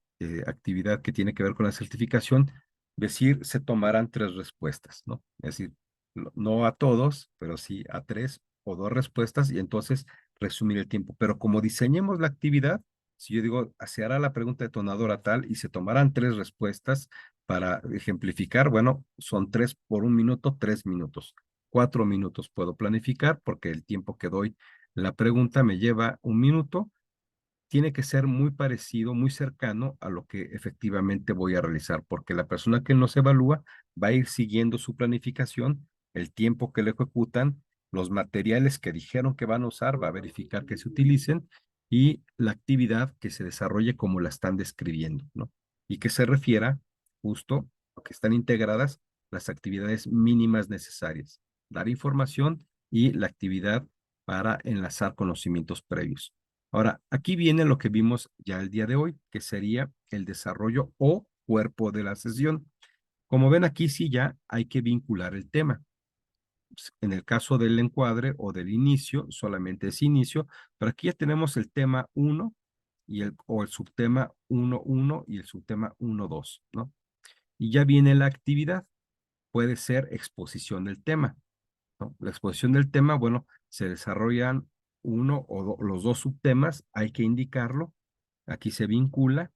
actividad que tiene que ver con la certificación, decir se tomarán 3 respuestas, ¿no? Es decir, no a todos, pero sí a 3 o 2 respuestas y entonces resumir el tiempo. Pero como diseñemos la actividad, si yo digo, se hará la pregunta detonadora tal y se tomarán 3 respuestas para ejemplificar, bueno, son 3 por 1 minuto, 3 minutos. 4 minutos puedo planificar porque el tiempo que doy la pregunta me lleva 1 minuto, tiene que ser muy parecido, muy cercano a lo que efectivamente voy a realizar, porque la persona que nos evalúa va a ir siguiendo su planificación, el tiempo que le ejecutan, los materiales que dijeron que van a usar, va a verificar que se utilicen y la actividad que se desarrolle como la están describiendo, ¿no? Y que se refiera justo a que están integradas las actividades mínimas necesarias, dar información y la actividad para enlazar conocimientos previos. Ahora, aquí viene lo que vimos ya el día de hoy, que sería el desarrollo o cuerpo de la sesión. Como ven aquí, sí ya hay que vincular el tema. En el caso del encuadre o del inicio, solamente es inicio, pero aquí ya tenemos el tema uno o el subtema 1.1 y el subtema 1.2, ¿no? Y ya viene la actividad, puede ser exposición del tema, ¿no? La exposición del tema, bueno, se desarrollan los 2 subtemas, hay que indicarlo, aquí se vincula,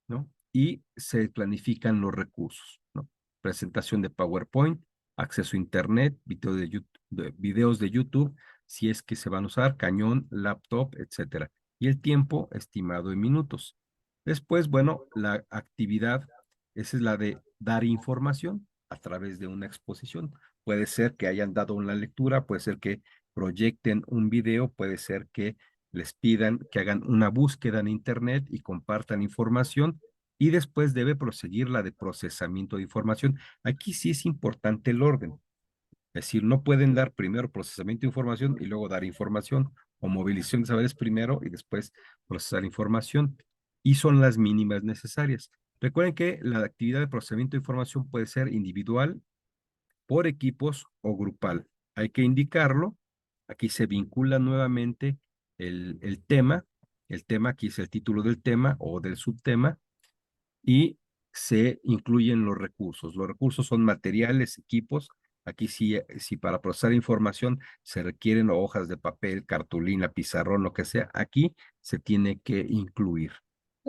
¿no? Y se planifican los recursos, ¿no? Presentación de PowerPoint, acceso a Internet, videos de YouTube, si es que se van a usar, cañón, laptop, etcétera. Y el tiempo estimado en minutos. Después, bueno, la actividad, esa es la de dar información a través de una exposición. Puede ser que hayan dado una lectura, puede ser que proyecten un video, puede ser que les pidan que hagan una búsqueda en Internet y compartan información y después debe proseguir la de procesamiento de información. Aquí sí es importante el orden. Es decir, no pueden dar primero procesamiento de información y luego dar información o movilización de saberes primero y después procesar información. Y son las mínimas necesarias. Recuerden que la actividad de procesamiento de información puede ser individual, por equipos o grupal. Hay que indicarlo. Aquí se vincula nuevamente el tema. El tema aquí es el título del tema o del subtema y se incluyen los recursos. Los recursos son materiales, equipos. Aquí sí, si para procesar información se requieren hojas de papel, cartulina, pizarrón, lo que sea, aquí se tiene que incluir.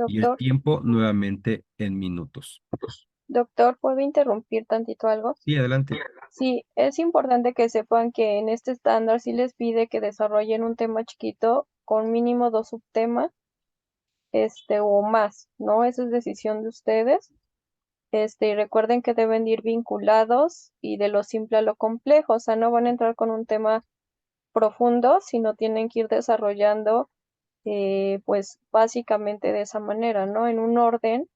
Y el Doctor, tiempo nuevamente en minutos. doctor, ¿puedo interrumpir tantito algo? Sí, adelante. Sí, es importante que sepan que en este estándar sí les pide que desarrollen un tema chiquito con mínimo 2 subtemas, o más, ¿no? Esa es decisión de ustedes. Y recuerden que deben ir vinculados y de lo simple a lo complejo, o sea, no van a entrar con un tema profundo, sino tienen que ir desarrollando, pues básicamente de esa manera, ¿no? En un orden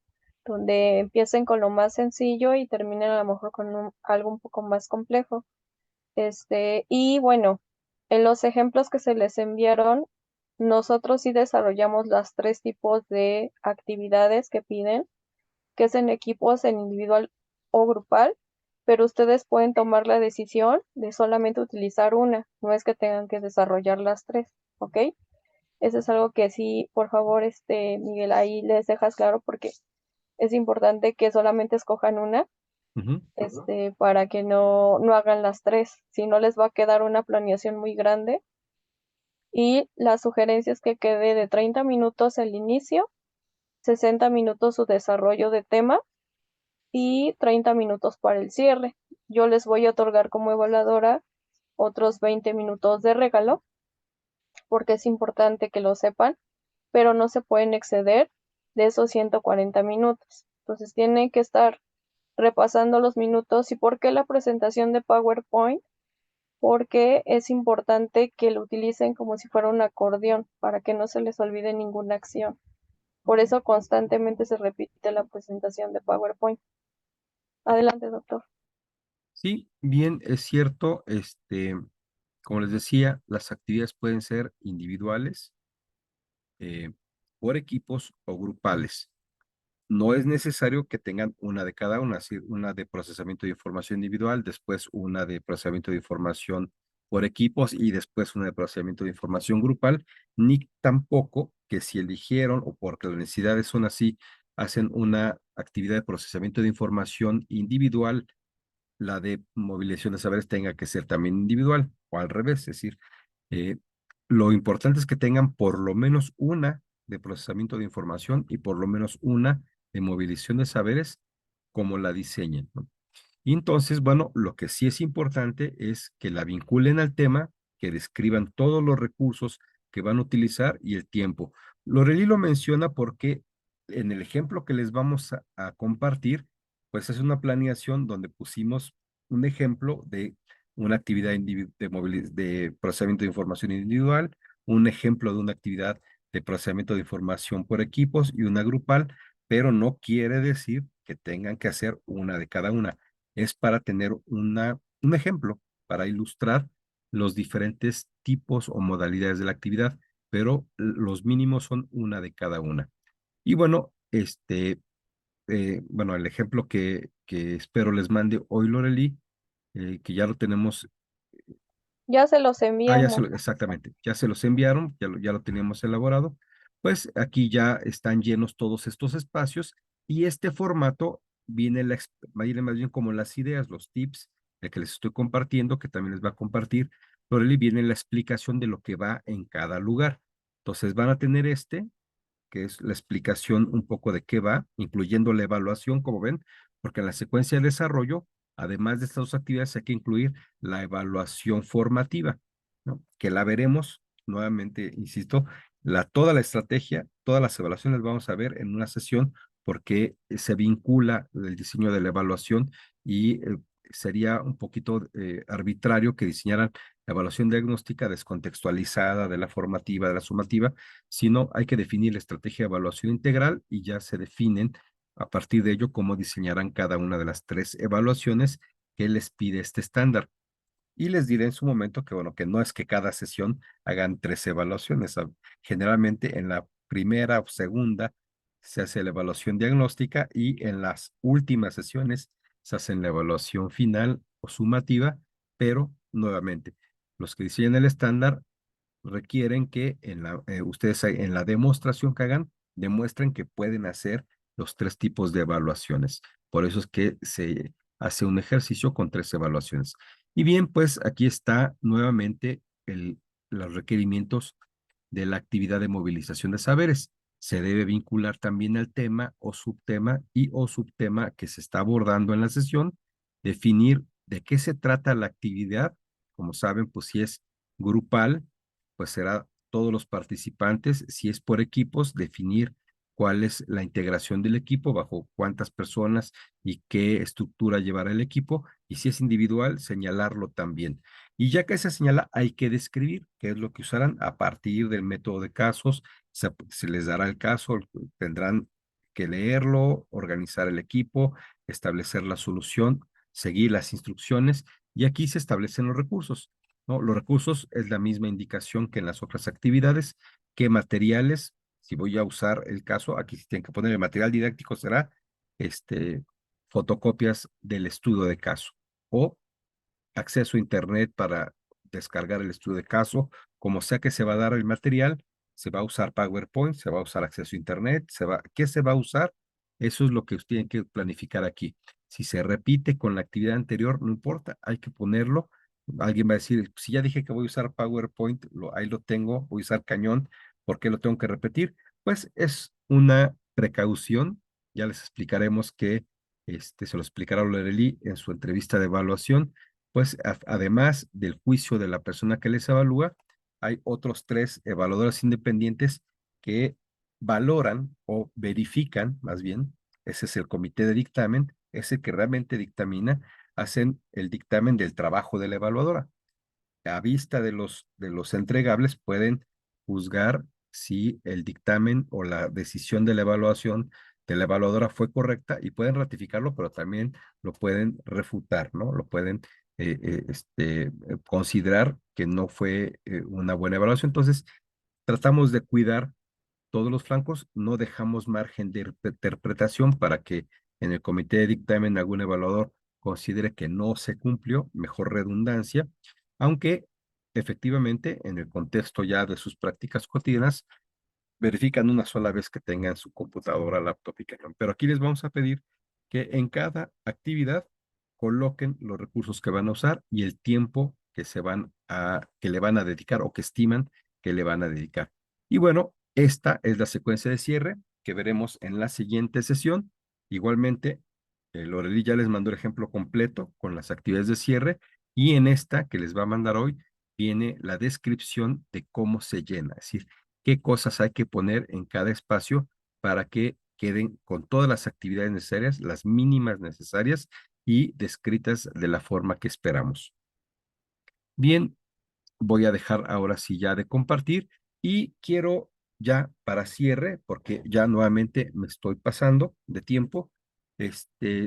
donde empiecen con lo más sencillo y terminen a lo mejor con algo un poco más complejo. Y bueno, en los ejemplos que se les enviaron, nosotros sí desarrollamos las 3 tipos de actividades que piden, que es en equipos, en individual o grupal, pero ustedes pueden tomar la decisión de solamente utilizar una, no es que tengan que desarrollar las 3, ¿ok? Eso es algo que sí, por favor, Miguel, ahí les dejas claro porque es importante que solamente escojan una, Ujú. para que no hagan las 3, si no les va a quedar una planeación muy grande. Y la sugerencia es que quede de 30 minutos el inicio, 60 minutos su desarrollo de tema y 30 minutos para el cierre. Yo les voy a otorgar como evaluadora otros 20 minutos de regalo, porque es importante que lo sepan, pero no se pueden exceder de esos 140 minutos. Entonces tienen que estar repasando los minutos y por qué la presentación de PowerPoint, porque es importante que lo utilicen como si fuera un acordeón para que no se les olvide ninguna acción. Por eso constantemente se repite la presentación de PowerPoint. Adelante, doctor. Sí, bien, es cierto, como les decía, las actividades pueden ser individuales, eh, por equipos o grupales. No es necesario que tengan una de cada una, es decir, una de procesamiento de información individual, después una de procesamiento de información por equipos y después una de procesamiento de información grupal, ni tampoco que si eligieron o porque las necesidades son así, hacen una actividad de procesamiento de información individual, la de movilización de saberes tenga que ser también individual o al revés, es decir, eh, lo importante es que tengan por lo menos una de procesamiento de información y por lo menos una de movilización de saberes como la diseñen, ¿no? Y entonces, bueno, lo que sí es importante es que la vinculen al tema, que describan todos los recursos que van a utilizar y el tiempo. Loreli lo menciona porque en el ejemplo que les vamos a compartir, pues es una planeación donde pusimos un ejemplo de una actividad de procesamiento de información individual, un ejemplo de una actividad de procesamiento de información por equipos y una grupal, pero no quiere decir que tengan que hacer una de cada una. Es para tener un ejemplo, para ilustrar los diferentes tipos o modalidades de la actividad, pero los mínimos son una de cada una. Y bueno, bueno, el ejemplo que espero les mande hoy Loreli, que ya lo tenemos. Ya se los Ya enviamos. exactamente, ya se los enviaron, ya lo teníamos elaborado. Pues aquí ya están llenos todos estos espacios y este formato viene más bien como las ideas, los tips de que les estoy compartiendo, que también les va a compartir Loreli, viene la explicación de lo que va en cada lugar. Entonces van a tener que es la explicación un poco de qué va, incluyendo la evaluación, como ven, porque en la secuencia de desarrollo, además de estas dos actividades, hay que incluir la evaluación formativa, ¿no? Que la veremos, nuevamente, insisto, toda la estrategia, todas las evaluaciones vamos a ver en una sesión porque se vincula el diseño de la evaluación y sería un poquito arbitrario que diseñaran la evaluación diagnóstica descontextualizada de la formativa, de la sumativa, sino hay que definir la estrategia de evaluación integral y ya se definen a partir de ello cómo diseñarán cada una de las tres evaluaciones que les pide este estándar. Y les diré en su momento que, bueno, que no es que cada sesión hagan tres evaluaciones. Generalmente en la primera o segunda se hace la evaluación diagnóstica y en las últimas sesiones se hace la evaluación final o sumativa, pero nuevamente, los que diseñan el estándar requieren que ustedes en la demostración que hagan, demuestren que pueden hacer los tres tipos de evaluaciones. Por eso es que se hace un ejercicio con tres evaluaciones. Y bien, pues aquí está nuevamente los requerimientos de la actividad de movilización de saberes. Se debe vincular también al tema o subtema que se está abordando en la sesión, definir de qué se trata la actividad. Como saben, pues si es grupal, pues será todos los participantes. Si es por equipos, definir cuál es la integración del equipo, bajo cuántas personas y qué estructura llevará el equipo. Y si es individual, señalarlo también. Y ya que se señala, hay que describir qué es lo que usarán a partir del método de casos. Se les dará el caso, tendrán que leerlo, organizar el equipo, establecer la solución, seguir las instrucciones y aquí se establecen los recursos, ¿no? Los recursos es la misma indicación que en las otras actividades, qué materiales, si voy a usar el caso, aquí sí tienen que poner el material didáctico será fotocopias del estudio de caso o acceso a internet para descargar el estudio de caso, como sea que se va a dar el material, se va a usar PowerPoint, se va a usar acceso a internet, ¿qué se va a usar? Eso es lo que ustedes tienen que planificar aquí. Si se repite con la actividad anterior, no importa, hay que ponerlo. Alguien va a decir, si ya dije que voy a usar PowerPoint, ahí lo tengo, voy a usar Cañón, ¿por qué lo tengo que repetir? Pues es una precaución, ya les explicaremos que, se lo explicará Loreli en su entrevista de evaluación, pues además del juicio de la persona que les evalúa, hay otros tres evaluadores independientes que valoran o verifican, más bien, ese es el comité de dictamen, ese que realmente dictamina, hacen el dictamen del trabajo de la evaluadora. a vista de los entregables pueden juzgar si el dictamen o la decisión de la evaluación de la evaluadora fue correcta y pueden ratificarlo, pero también lo pueden refutar, ¿no? Lo pueden considerar que no fue una buena evaluación. Entonces, tratamos de cuidar todos los flancos, no dejamos margen de interpretación para que en el comité de dictamen algún evaluador considere que no se cumplió, mejor redundancia, aunque efectivamente en el contexto ya de sus prácticas cotidianas verifican una sola vez que tengan su computadora, laptop y cañón. Pero aquí les vamos a pedir que en cada actividad coloquen los recursos que van a usar y el tiempo que le van a dedicar o que estiman que le van a dedicar. Y bueno, esta es la secuencia de cierre que veremos en la siguiente sesión. Igualmente, Loreli ya les mandó el ejemplo completo con las actividades de cierre y en esta que les va a mandar hoy viene la descripción de cómo se llena, es decir, qué cosas hay que poner en cada espacio para que queden con todas las actividades necesarias, las mínimas necesarias y descritas de la forma que esperamos. Bien, voy a dejar ahora sí ya de compartir y quiero ya para cierre, porque ya nuevamente me estoy pasando de tiempo,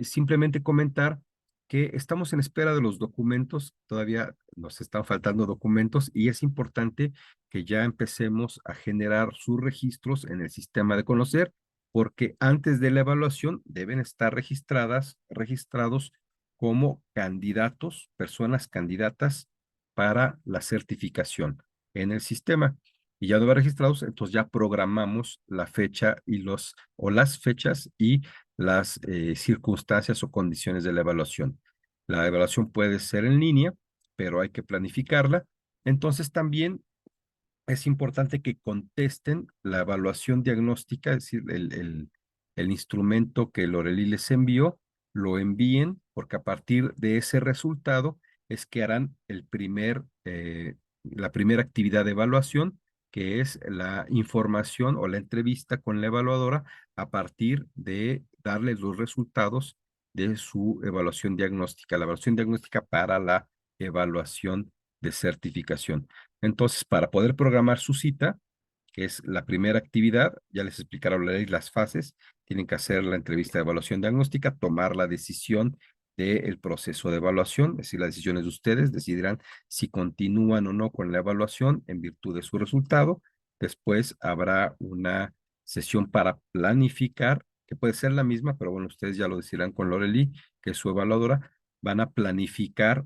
simplemente comentar que estamos en espera de los documentos, todavía nos están faltando documentos y es importante que ya empecemos a generar sus registros en el sistema de conocer, porque antes de la evaluación deben estar registrados como candidatos, personas candidatas para la certificación en el sistema. Y ya no va registrados, entonces ya programamos la fecha y las fechas y las circunstancias o condiciones de la evaluación. La evaluación puede ser en línea, pero hay que planificarla. Entonces también es importante que contesten la evaluación diagnóstica, es decir, el instrumento que Loreli les envió, lo envíen, porque a partir de ese resultado es que harán la primera actividad de evaluación, que es la información o la entrevista con la evaluadora a partir de darles los resultados de su evaluación diagnóstica, la evaluación diagnóstica para la evaluación de certificación. Entonces, para poder programar su cita, que es la primera actividad, ya les explicaron las fases, tienen que hacer la entrevista de evaluación diagnóstica, tomar la decisión del proceso de evaluación, es decir, las decisiones de ustedes, decidirán si continúan o no con la evaluación en virtud de su resultado. Después habrá una sesión para planificar, que puede ser la misma, pero bueno, ustedes ya lo decidirán con Loreli, que es su evaluadora, van a planificar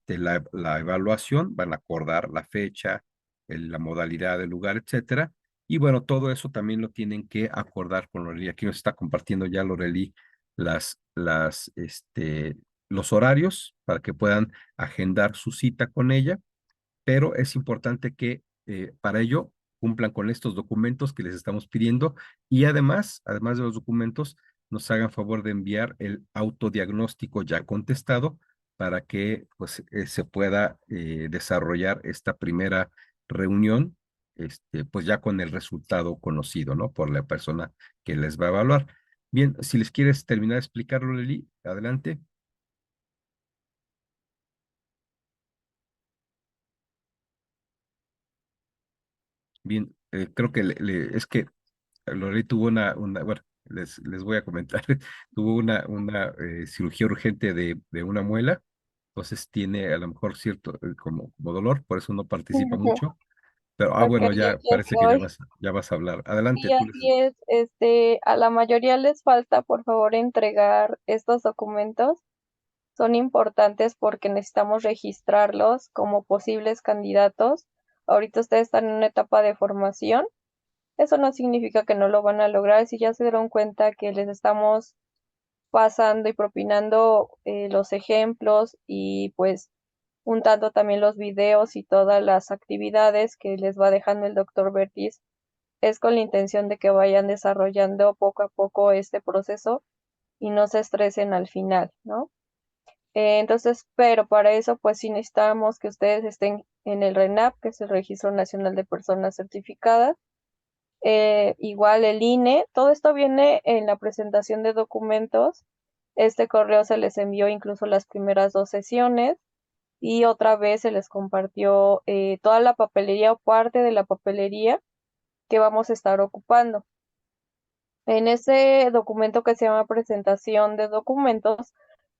la evaluación, van a acordar la fecha, la modalidad, el lugar, etcétera. Y bueno, todo eso también lo tienen que acordar con Loreli. Aquí nos está compartiendo ya Loreli los horarios para que puedan agendar su cita con ella, pero es importante que para ello cumplan con estos documentos que les estamos pidiendo y además de los documentos, nos hagan favor de enviar el autodiagnóstico ya contestado para que pues, se pueda desarrollar esta primera reunión, pues ya con el resultado conocido, ¿no? Por la persona que les va a evaluar. Bien, si les quieres terminar de explicarlo, Lili, adelante. Bien, creo que es que Lorena tuvo bueno, les voy a comentar, tuvo una cirugía urgente de una muela, entonces tiene a lo mejor cierto como dolor, por eso no participa mucho, pero Ok, bueno, ya aquí parece que estoy. ya vas a hablar. Adelante, Sí, tú les... así es. A la mayoría les falta, por favor, entregar estos documentos. Son importantes porque necesitamos registrarlos como posibles candidatos. Ahorita ustedes están en una etapa de formación. Eso no significa que no lo van a lograr. Si ya se dieron cuenta que les estamos pasando y propinando los ejemplos y pues un tanto también los videos y todas las actividades que les va dejando el doctor Bertis, es con la intención de que vayan desarrollando poco a poco este proceso y no se estresen al final, ¿no? Entonces, pero para eso, pues sí necesitamos que ustedes estén en el RENAP, que es el Registro Nacional de Personas Certificadas, igual el INE, todo esto viene en la presentación de documentos. Este correo se les envió incluso las primeras dos sesiones y otra vez se les compartió toda la papelería o parte de la papelería que vamos a estar ocupando. En ese documento que se llama presentación de documentos,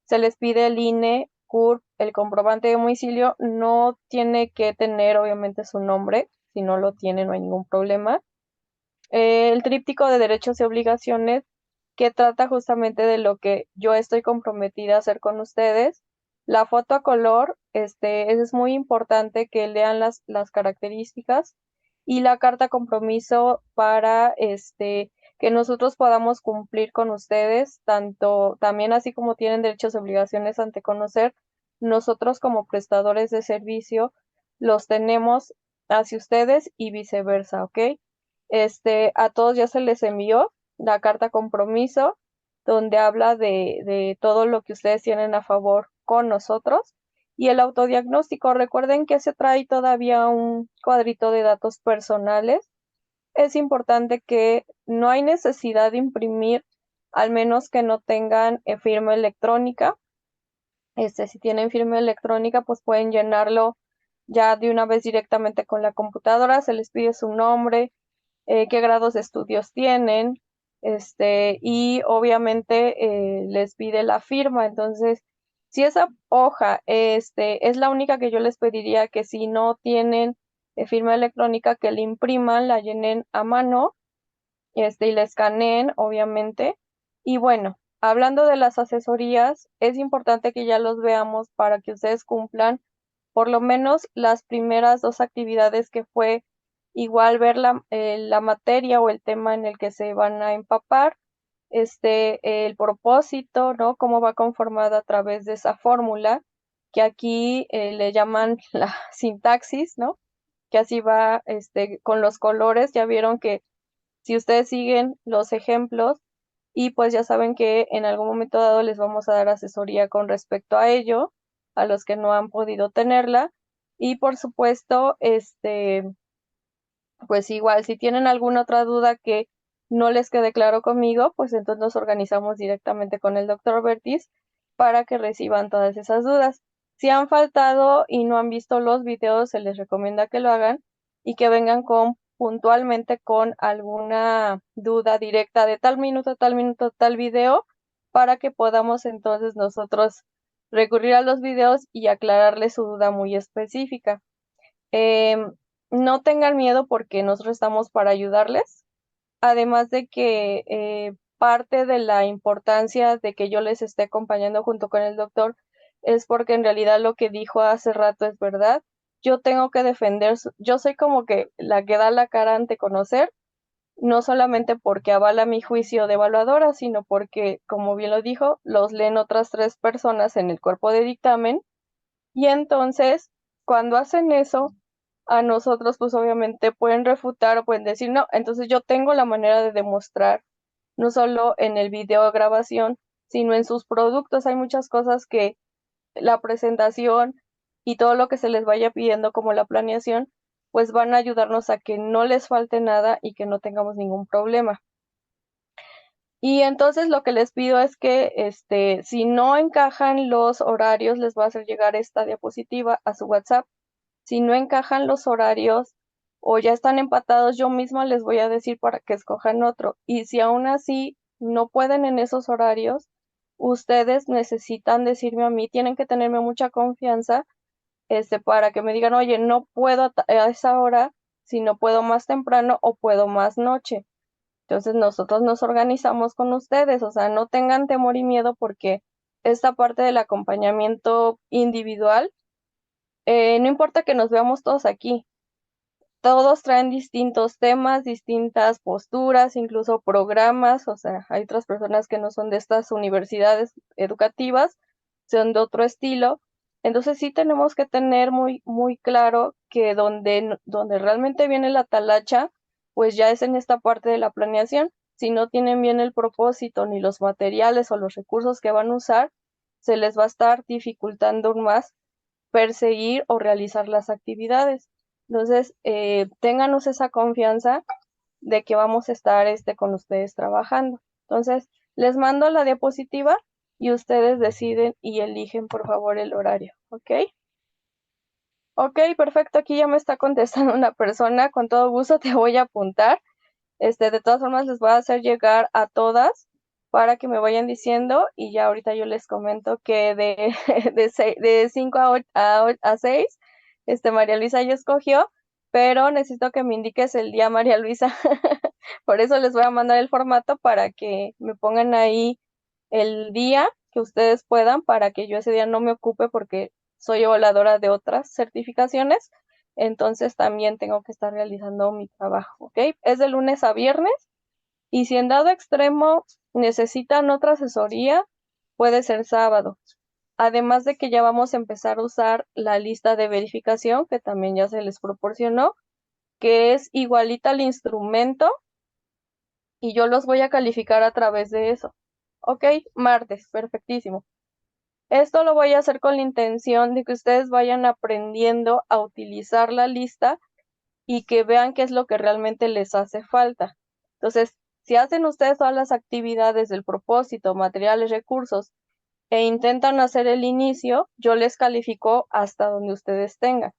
se les pide el INE, CURP, el comprobante de domicilio, no tiene que tener obviamente su nombre, si no lo tiene no hay ningún problema. El tríptico de derechos y obligaciones, que trata justamente de lo que yo estoy comprometida a hacer con ustedes. La foto a color, es muy importante que lean las características y la carta compromiso para que nosotros podamos cumplir con ustedes, tanto también así como tienen derechos y obligaciones ante conocer, nosotros como prestadores de servicio los tenemos hacia ustedes y viceversa, ¿ok? A todos ya se les envió la carta compromiso, donde habla de todo lo que ustedes tienen a favor con nosotros. Y el autodiagnóstico, recuerden que se trae todavía un cuadrito de datos personales. Es importante que no hay necesidad de imprimir, al menos que no tengan firma electrónica. Si tienen firma electrónica, pues pueden llenarlo ya de una vez directamente con la computadora. Se les pide su nombre, qué grados de estudios tienen, y obviamente les pide la firma. Entonces, si esa hoja, es la única que yo les pediría, que si no tienen firma electrónica, que la impriman, la llenen a mano, y la escaneen, obviamente. Y bueno, hablando de las asesorías, es importante que ya los veamos para que ustedes cumplan por lo menos las primeras dos actividades, que fue igual ver la materia o el tema en el que se van a empapar, el propósito, ¿no? Cómo va conformada a través de esa fórmula, que aquí le llaman la sintaxis, ¿no? Que así va, con los colores. Ya vieron que si ustedes siguen los ejemplos, y pues ya saben que en algún momento dado les vamos a dar asesoría con respecto a ello, a los que no han podido tenerla. Y por supuesto, pues igual, si tienen alguna otra duda que no les quede claro conmigo, pues entonces nos organizamos directamente con el doctor Bertis para que reciban todas esas dudas. Si han faltado y no han visto los videos, se les recomienda que lo hagan y que vengan puntualmente con alguna duda directa de tal minuto, tal video, para que podamos entonces nosotros recurrir a los videos y aclararles su duda muy específica. Em, no tengan miedo, porque nosotros estamos para ayudarles. Además de que parte de la importancia de que yo les esté acompañando junto con el doctor es porque en realidad lo que dijo hace rato es verdad. Yo tengo que defender, yo soy como que la que da la cara ante conocer, no solamente porque avala mi juicio de evaluadora, sino porque, como bien lo dijo, los leen otras 3 personas en el cuerpo de dictamen. Y entonces, cuando hacen eso, a nosotros pues obviamente pueden refutar o pueden decir no. Entonces yo tengo la manera de demostrar, no solo en el video grabación, sino en sus productos. Hay muchas cosas que la presentación y todo lo que se les vaya pidiendo, como la planeación, pues van a ayudarnos a que no les falte nada y que no tengamos ningún problema. Y entonces lo que les pido es que, si no encajan los horarios, les voy a hacer llegar esta diapositiva a su WhatsApp. Si no encajan los horarios o ya están empatados, yo misma les voy a decir para que escojan otro. Y si aún así no pueden en esos horarios, ustedes necesitan decirme a mí, tienen que tenerme mucha confianza, para que me digan, oye, no puedo a esa hora, si no puedo más temprano o puedo más noche. Entonces nosotros nos organizamos con ustedes. O sea, no tengan temor y miedo, porque esta parte del acompañamiento individual, no importa que nos veamos todos aquí, todos traen distintos temas, distintas posturas, incluso programas. O sea, hay otras personas que no son de estas universidades educativas, son de otro estilo. Entonces sí tenemos que tener muy, muy claro que donde realmente viene la talacha, pues ya es en esta parte de la planeación. Si no tienen bien el propósito, ni los materiales o los recursos que van a usar, se les va a estar dificultando aún más perseguir o realizar las actividades. Entonces, ténganos esa confianza de que vamos a estar con ustedes trabajando. Entonces, les mando la diapositiva y ustedes deciden y eligen, por favor, el horario, ¿ok? Ok, perfecto. Aquí ya me está contestando una persona. Con todo gusto te voy a apuntar. De todas formas, les voy a hacer llegar a todas para que me vayan diciendo y ya ahorita yo les comento que de, de 5 a 6, María Luisa ya escogió, pero necesito que me indiques el día, María Luisa. Por eso les voy a mandar el formato para que me pongan ahí el día que ustedes puedan para que yo ese día no me ocupe porque soy evaluadora de otras certificaciones, entonces también tengo que estar realizando mi trabajo, ¿ok? Es de lunes a viernes y si en dado extremo necesitan otra asesoría, puede ser sábado. Además de que ya vamos a empezar a usar la lista de verificación que también ya se les proporcionó, que es igualita al instrumento y yo los voy a calificar a través de eso. Ok, martes, perfectísimo. Esto lo voy a hacer con la intención de que ustedes vayan aprendiendo a utilizar la lista y que vean qué es lo que realmente les hace falta. Entonces, si hacen ustedes todas las actividades del propósito, materiales, recursos, e intentan hacer el inicio, yo les califico hasta donde ustedes tengan.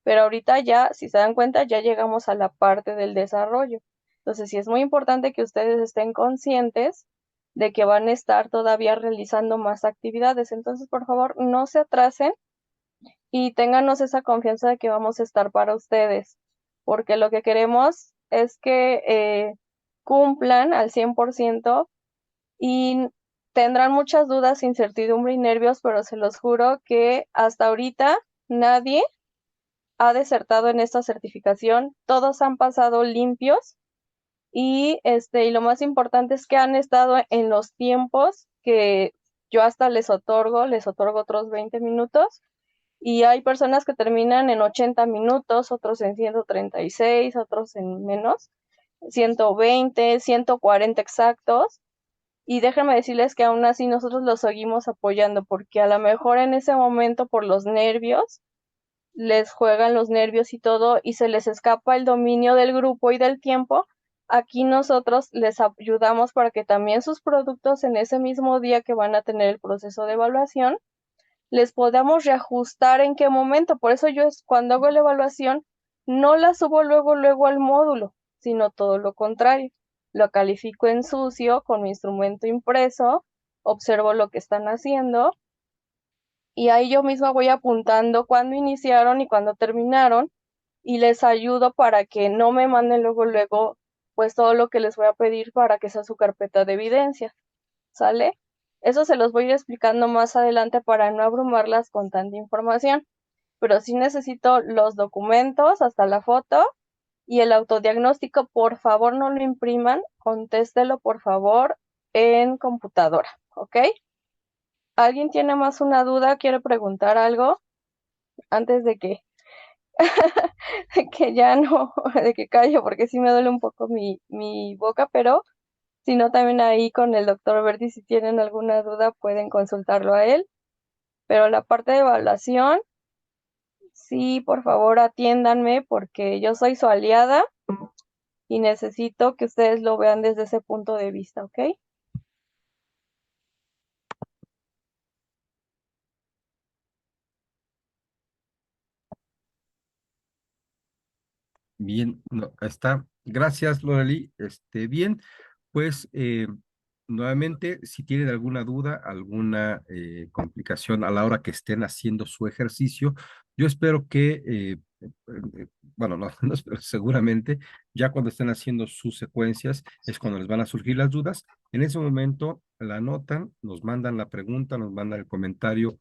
Pero ahorita ya, si se dan cuenta, ya llegamos a la parte del desarrollo. Entonces, sí es muy importante que ustedes estén conscientes de que van a estar todavía realizando más actividades. Entonces, por favor, no se atrasen y ténganos esa confianza de que vamos a estar para ustedes, porque lo que queremos es que cumplan al 100% y tendrán muchas dudas, incertidumbre y nervios, pero se los juro que hasta ahorita nadie ha desertado en esta certificación, todos han pasado limpios y lo más importante es que han estado en los tiempos que yo hasta les otorgo otros 20 minutos y hay personas que terminan en 80 minutos, otros en 136, otros en menos, 120, 140 exactos. Y déjenme decirles que aún así nosotros los seguimos apoyando porque a lo mejor en ese momento por los nervios, les juegan los nervios y todo y se les escapa el dominio del grupo y del tiempo. Aquí nosotros les ayudamos para que también sus productos en ese mismo día que van a tener el proceso de evaluación, les podamos reajustar en qué momento. Por eso yo cuando hago la evaluación no la subo luego al módulo, sino todo lo contrario. Lo califico en sucio con mi instrumento impreso, observo lo que están haciendo y ahí yo misma voy apuntando cuándo iniciaron y cuándo terminaron y les ayudo para que no me manden luego pues todo lo que les voy a pedir para que sea su carpeta de evidencia. ¿Sale? Eso se los voy a ir explicando más adelante para no abrumarlas con tanta información, pero sí necesito los documentos, hasta la foto y el autodiagnóstico, por favor no lo impriman, contéstelo por favor en computadora, ¿ok? ¿Alguien tiene más una duda? ¿Quiere preguntar algo antes de que, de que ya no, de que callo, porque sí me duele un poco mi boca, pero si no, también ahí con el doctor Verdi, si tienen alguna duda, pueden consultarlo a él. Pero la parte de evaluación, sí, por favor, atiéndanme porque yo soy su aliada y necesito que ustedes lo vean desde ese punto de vista, ¿ok? Bien, no, está. Gracias, Loreli. Bien, pues nuevamente, si tienen alguna duda, alguna complicación a la hora que estén haciendo su ejercicio, yo espero que, bueno, no, no espero, seguramente, ya cuando estén haciendo sus secuencias es cuando les van a surgir las dudas. En ese momento la anotan, nos mandan la pregunta, nos mandan el comentario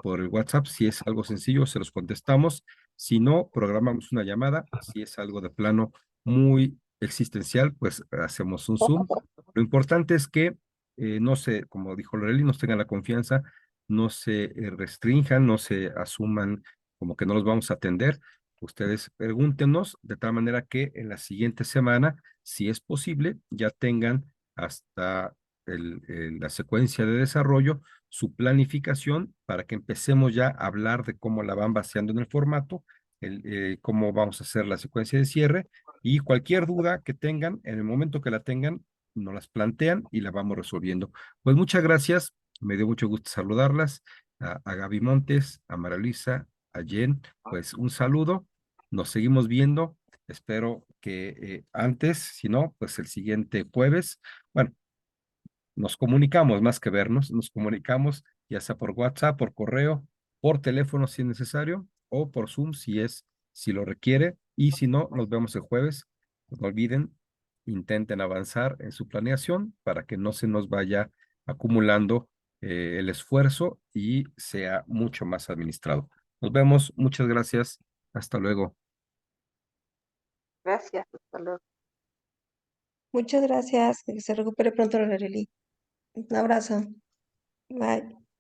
por el WhatsApp. Si es algo sencillo, se los contestamos. Si no, programamos una llamada. Si es algo de plano muy existencial, pues hacemos un Zoom. Lo importante es que no se, como dijo Loreli, nos tengan la confianza, no se restrinjan, no se asuman como que no los vamos a atender. Ustedes pregúntenos de tal manera que en la siguiente semana, si es posible, ya tengan hasta la secuencia de desarrollo, su planificación, para que empecemos ya a hablar de cómo la van vaciando en el formato, cómo vamos a hacer la secuencia de cierre y cualquier duda que tengan, en el momento que la tengan, nos las plantean y la vamos resolviendo. Pues muchas gracias, me dio mucho gusto saludarlas, a Gaby Montes, a Mara Luisa, a Jen, pues un saludo, nos seguimos viendo, espero que antes, si no, pues el siguiente jueves, bueno, nos comunicamos más que vernos, nos comunicamos ya sea por WhatsApp, por correo, por teléfono si es necesario, o por Zoom si lo requiere, y si no, nos vemos el jueves. No olviden, intenten avanzar en su planeación para que no se nos vaya acumulando el esfuerzo y sea mucho más administrado. Nos vemos, muchas gracias, hasta luego. Gracias, hasta luego. Muchas gracias, que se recupere pronto la Arely. Un abrazo. Bye.